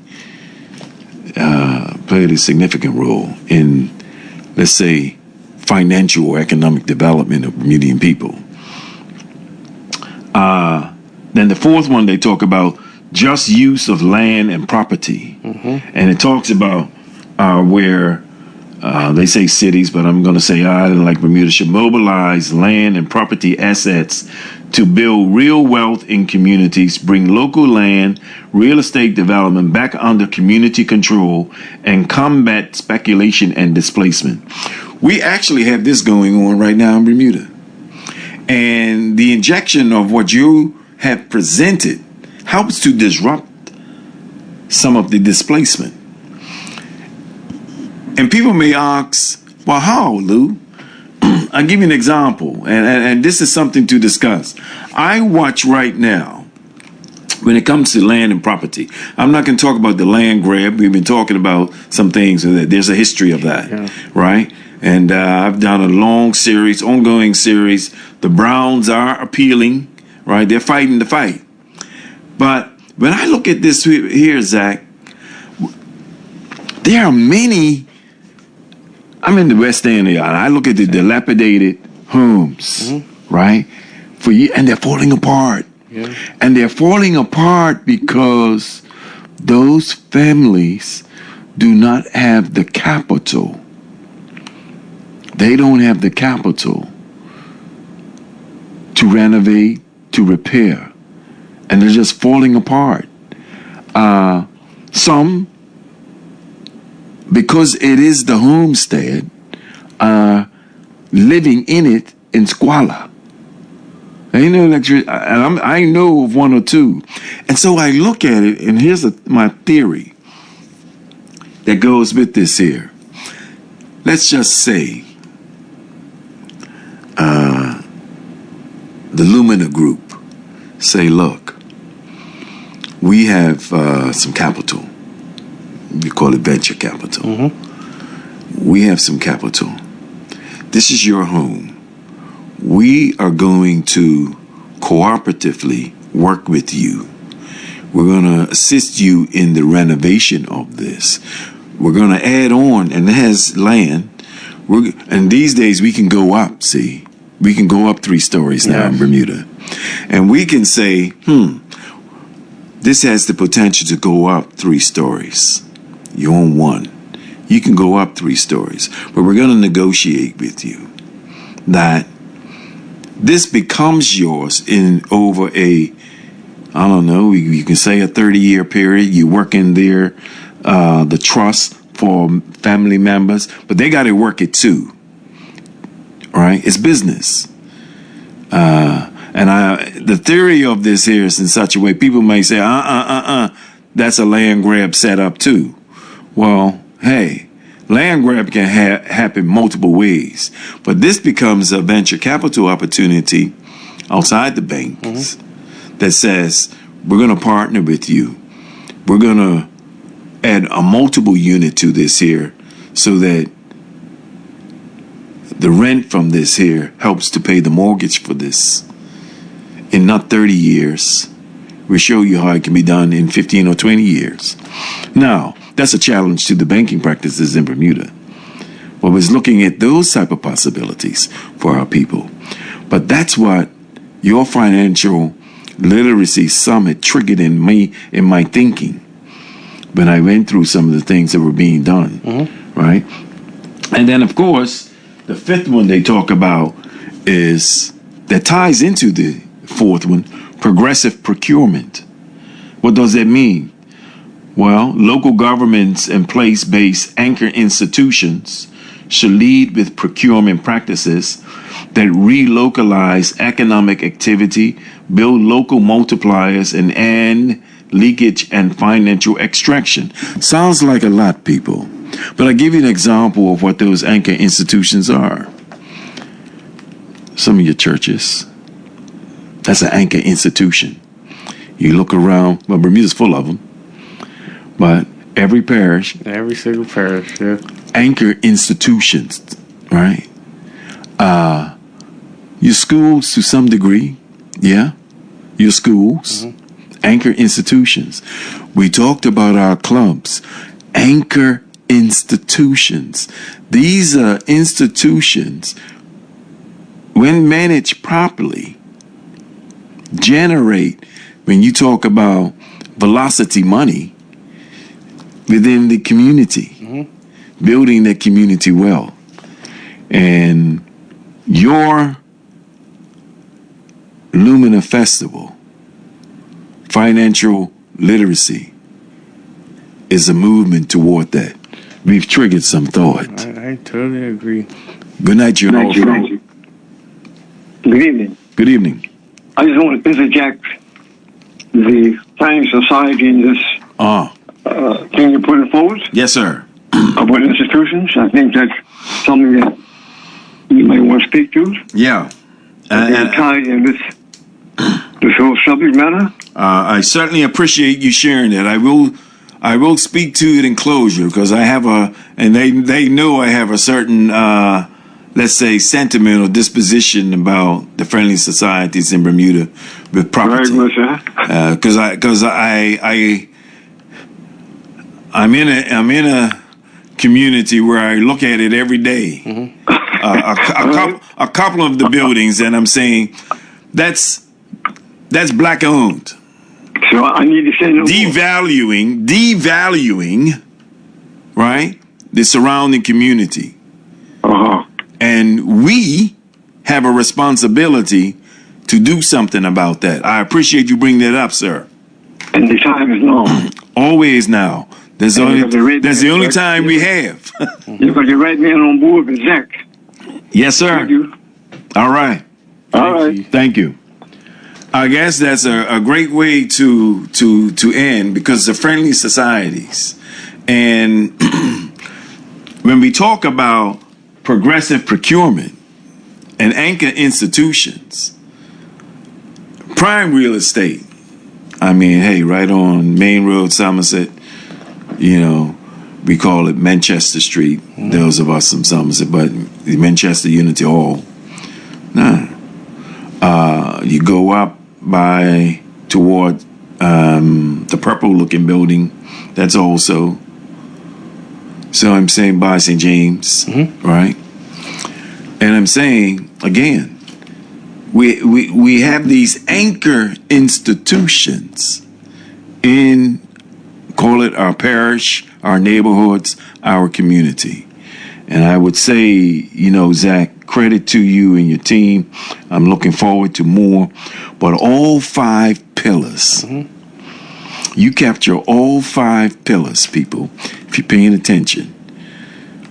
played a significant role in, let's say, financial or economic development of Bermudian people. Then the fourth one, they talk about just use of land and property. And it talks about where they say cities, but I'm going to say island like Bermuda should mobilize land and property assets to build real wealth in communities, bring local land, real estate development back under community control, and combat speculation and displacement. We actually have this going on right now in Bermuda. And the injection of what you have presented helps to disrupt some of the displacement. And people may ask, well, how, Lou? I'll give you an example, and this is something to discuss. I watch right now, when it comes to land and property, I'm not going to talk about the land grab. We've been talking about some things. There's a history of that, right? And I've done a long series, ongoing series. The Browns are appealing, right? They're fighting the fight. But when I look at this here, Zach, there are many. I'm in the West End of the island. I look at the dilapidated homes, right? And they're falling apart. And they're falling apart because those families do not have the capital. They don't have the capital to renovate, to repair, and they're just falling apart. Some, because it is the homestead, living in it in squalor. Ain't no electricity. I know of one or two. And so I look at it, and here's my theory that goes with this here. Let's just say the Lumina Group say, look, we have some capital. We call it venture capital. Mm-hmm. We have some capital. This is your home. We are going to cooperatively work with you. We're going to assist you in the renovation of this. We're going to add on, and it has land. And these days we can go up, see. We can go up 3 stories now in Bermuda. And we can say, this has the potential to go up 3 stories. You own 1. You can go up 3 stories. But we're going to negotiate with you that this becomes yours in over I don't know, you can say a 30-year period. You work in there, the trust for family members, but they got to work it too. Right? It's business. And the theory of this here is in such a way, people may say, that's a land grab set up too. Well, hey, land grab can happen multiple ways, but this becomes a venture capital opportunity outside the banks that says, we're going to partner with you. We're going to add a multiple unit to this here so that the rent from this here helps to pay the mortgage for this. In not 30 years, we'll show you how it can be done in 15 or 20 years. Now, that's a challenge to the banking practices in Bermuda. Well, we're looking at those type of possibilities for our people. But that's what your financial literacy summit triggered in me, in my thinking, when I went through some of the things that were being done, right? And then, of course, the 5th one they talk about is, that ties into the 4th one, progressive procurement. What does that mean? Well, local governments and place-based anchor institutions should lead with procurement practices that relocalize economic activity, build local multipliers, and end leakage and financial extraction. Sounds like a lot, people. But I'll give you an example of what those anchor institutions are. Some of your churches, that's an anchor institution. You look around, well, Bermuda's full of them, but every parish, every single parish, anchor institutions, right? Your schools to some degree, your schools, anchor institutions. We talked about our clubs, anchor institutions. These are institutions, when managed properly, generate, when you talk about velocity money within the community, building that community well. And your Lumina Festival, financial literacy, is a movement toward that. We've triggered some thought. I totally agree. Good night, you know. Good evening. Good evening. I just want to interject the planning society in this thing you put forward. Yes, sir. About institutions. I think that's something that you may want to speak to. Yeah. And tied in this whole subject matter. I certainly appreciate you sharing that. I will speak to it in closure because I have and they know I have a certain, let's say, sentiment or disposition about the friendly societies in Bermuda with property. Because I'm in a community where I look at it every day. A couple of the buildings, and I'm saying that's black owned. So I need to say no more. devaluing, right, the surrounding community. Uh-huh. And we have a responsibility to do something about that. I appreciate you bringing that up, sir. And the time is now. Always now. That's the only time we have. You got the right man on board with Zach. Yes, sir. Thank you. All right. All right. Thank you. I guess that's a great way to end, because the friendly societies. And when we talk about progressive procurement and anchor institutions, prime real estate, I mean, hey, right on Main Road, Somerset, you know, we call it Manchester Street. Those of us from Somerset, but the Manchester Unity Hall. Nah. You go up toward the purple-looking building. That's also. So I'm saying by St. James, right? And I'm saying again, we have these anchor institutions in, call it our parish, our neighborhoods, our community. And I would say, you know, Zach, credit to you and your team. I'm looking forward to more. But all 5 pillars, you capture all 5 pillars, people, if you're paying attention.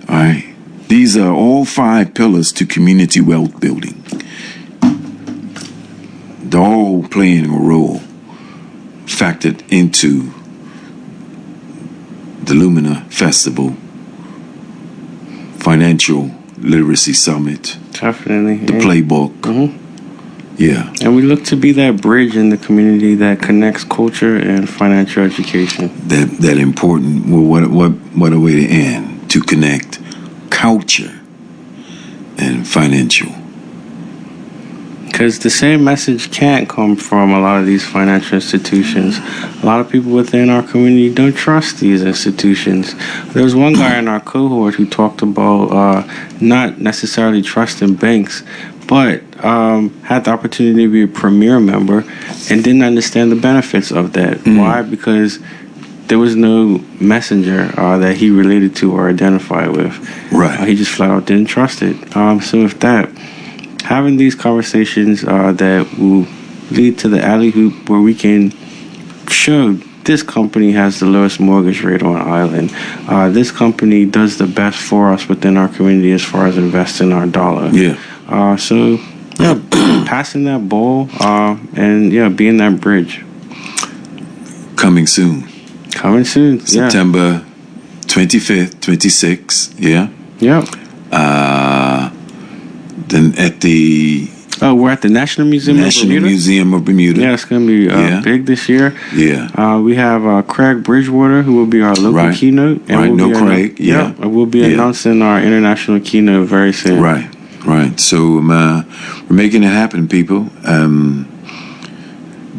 All right? These are all 5 pillars to community wealth building. They're all playing a role factored into the Lumina Festival, Financial Literacy Summit, Definitely. the playbook. Yeah. And we look to be that bridge in the community that connects culture and financial education. That important. Well, what a way to end, to connect culture and financial. Because the same message can't come from a lot of these financial institutions. A lot of people within our community don't trust these institutions. There was one guy in our cohort who talked about not necessarily trusting banks, but had the opportunity to be a premier member and didn't understand the benefits of that. Why? Because there was no messenger that he related to or identified with. Right. He just flat out didn't trust it. So with that, having these conversations that will lead to the alley hoop where we can show this company has the lowest mortgage rate on island. This company does the best for us within our community as far as investing our dollar. Yeah. So, yeah, passing that ball and, yeah, being that bridge. Coming soon. Coming soon, September 25th, 26th, yeah? Yep. Then at the... we're at the National Museum of Bermuda. Yeah, it's going to be big this year. Yeah. We have Craig Bridgewater, who will be our local keynote. And Craig, yeah. We'll be announcing our international keynote very soon. Right. So we're making it happen, people.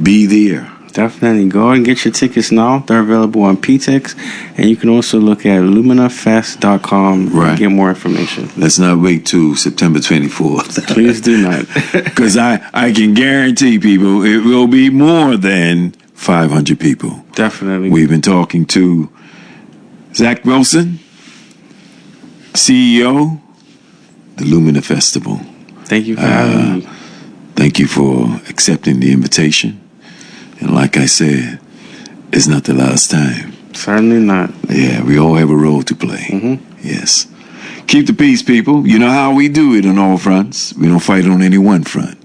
Be there. Definitely. Go and get your tickets now. They're available on PTEX. And you can also look at luminafest.com and get more information. Let's not wait till September 24th. Please do not. Because I can guarantee people it will be more than 500 people. Definitely. We've been talking to Zach Wilson, CEO, the Lumina Festival. Thank you for having me. Thank you for accepting the invitation. And like I said, it's not the last time. Certainly not. Yeah, we all have a role to play. Yes. Keep the peace, people. You know how we do it on all fronts. We don't fight on any one front.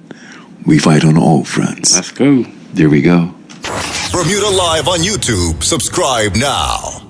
We fight on all fronts. Let's go. There we go. Bermuda Live on YouTube. Subscribe now.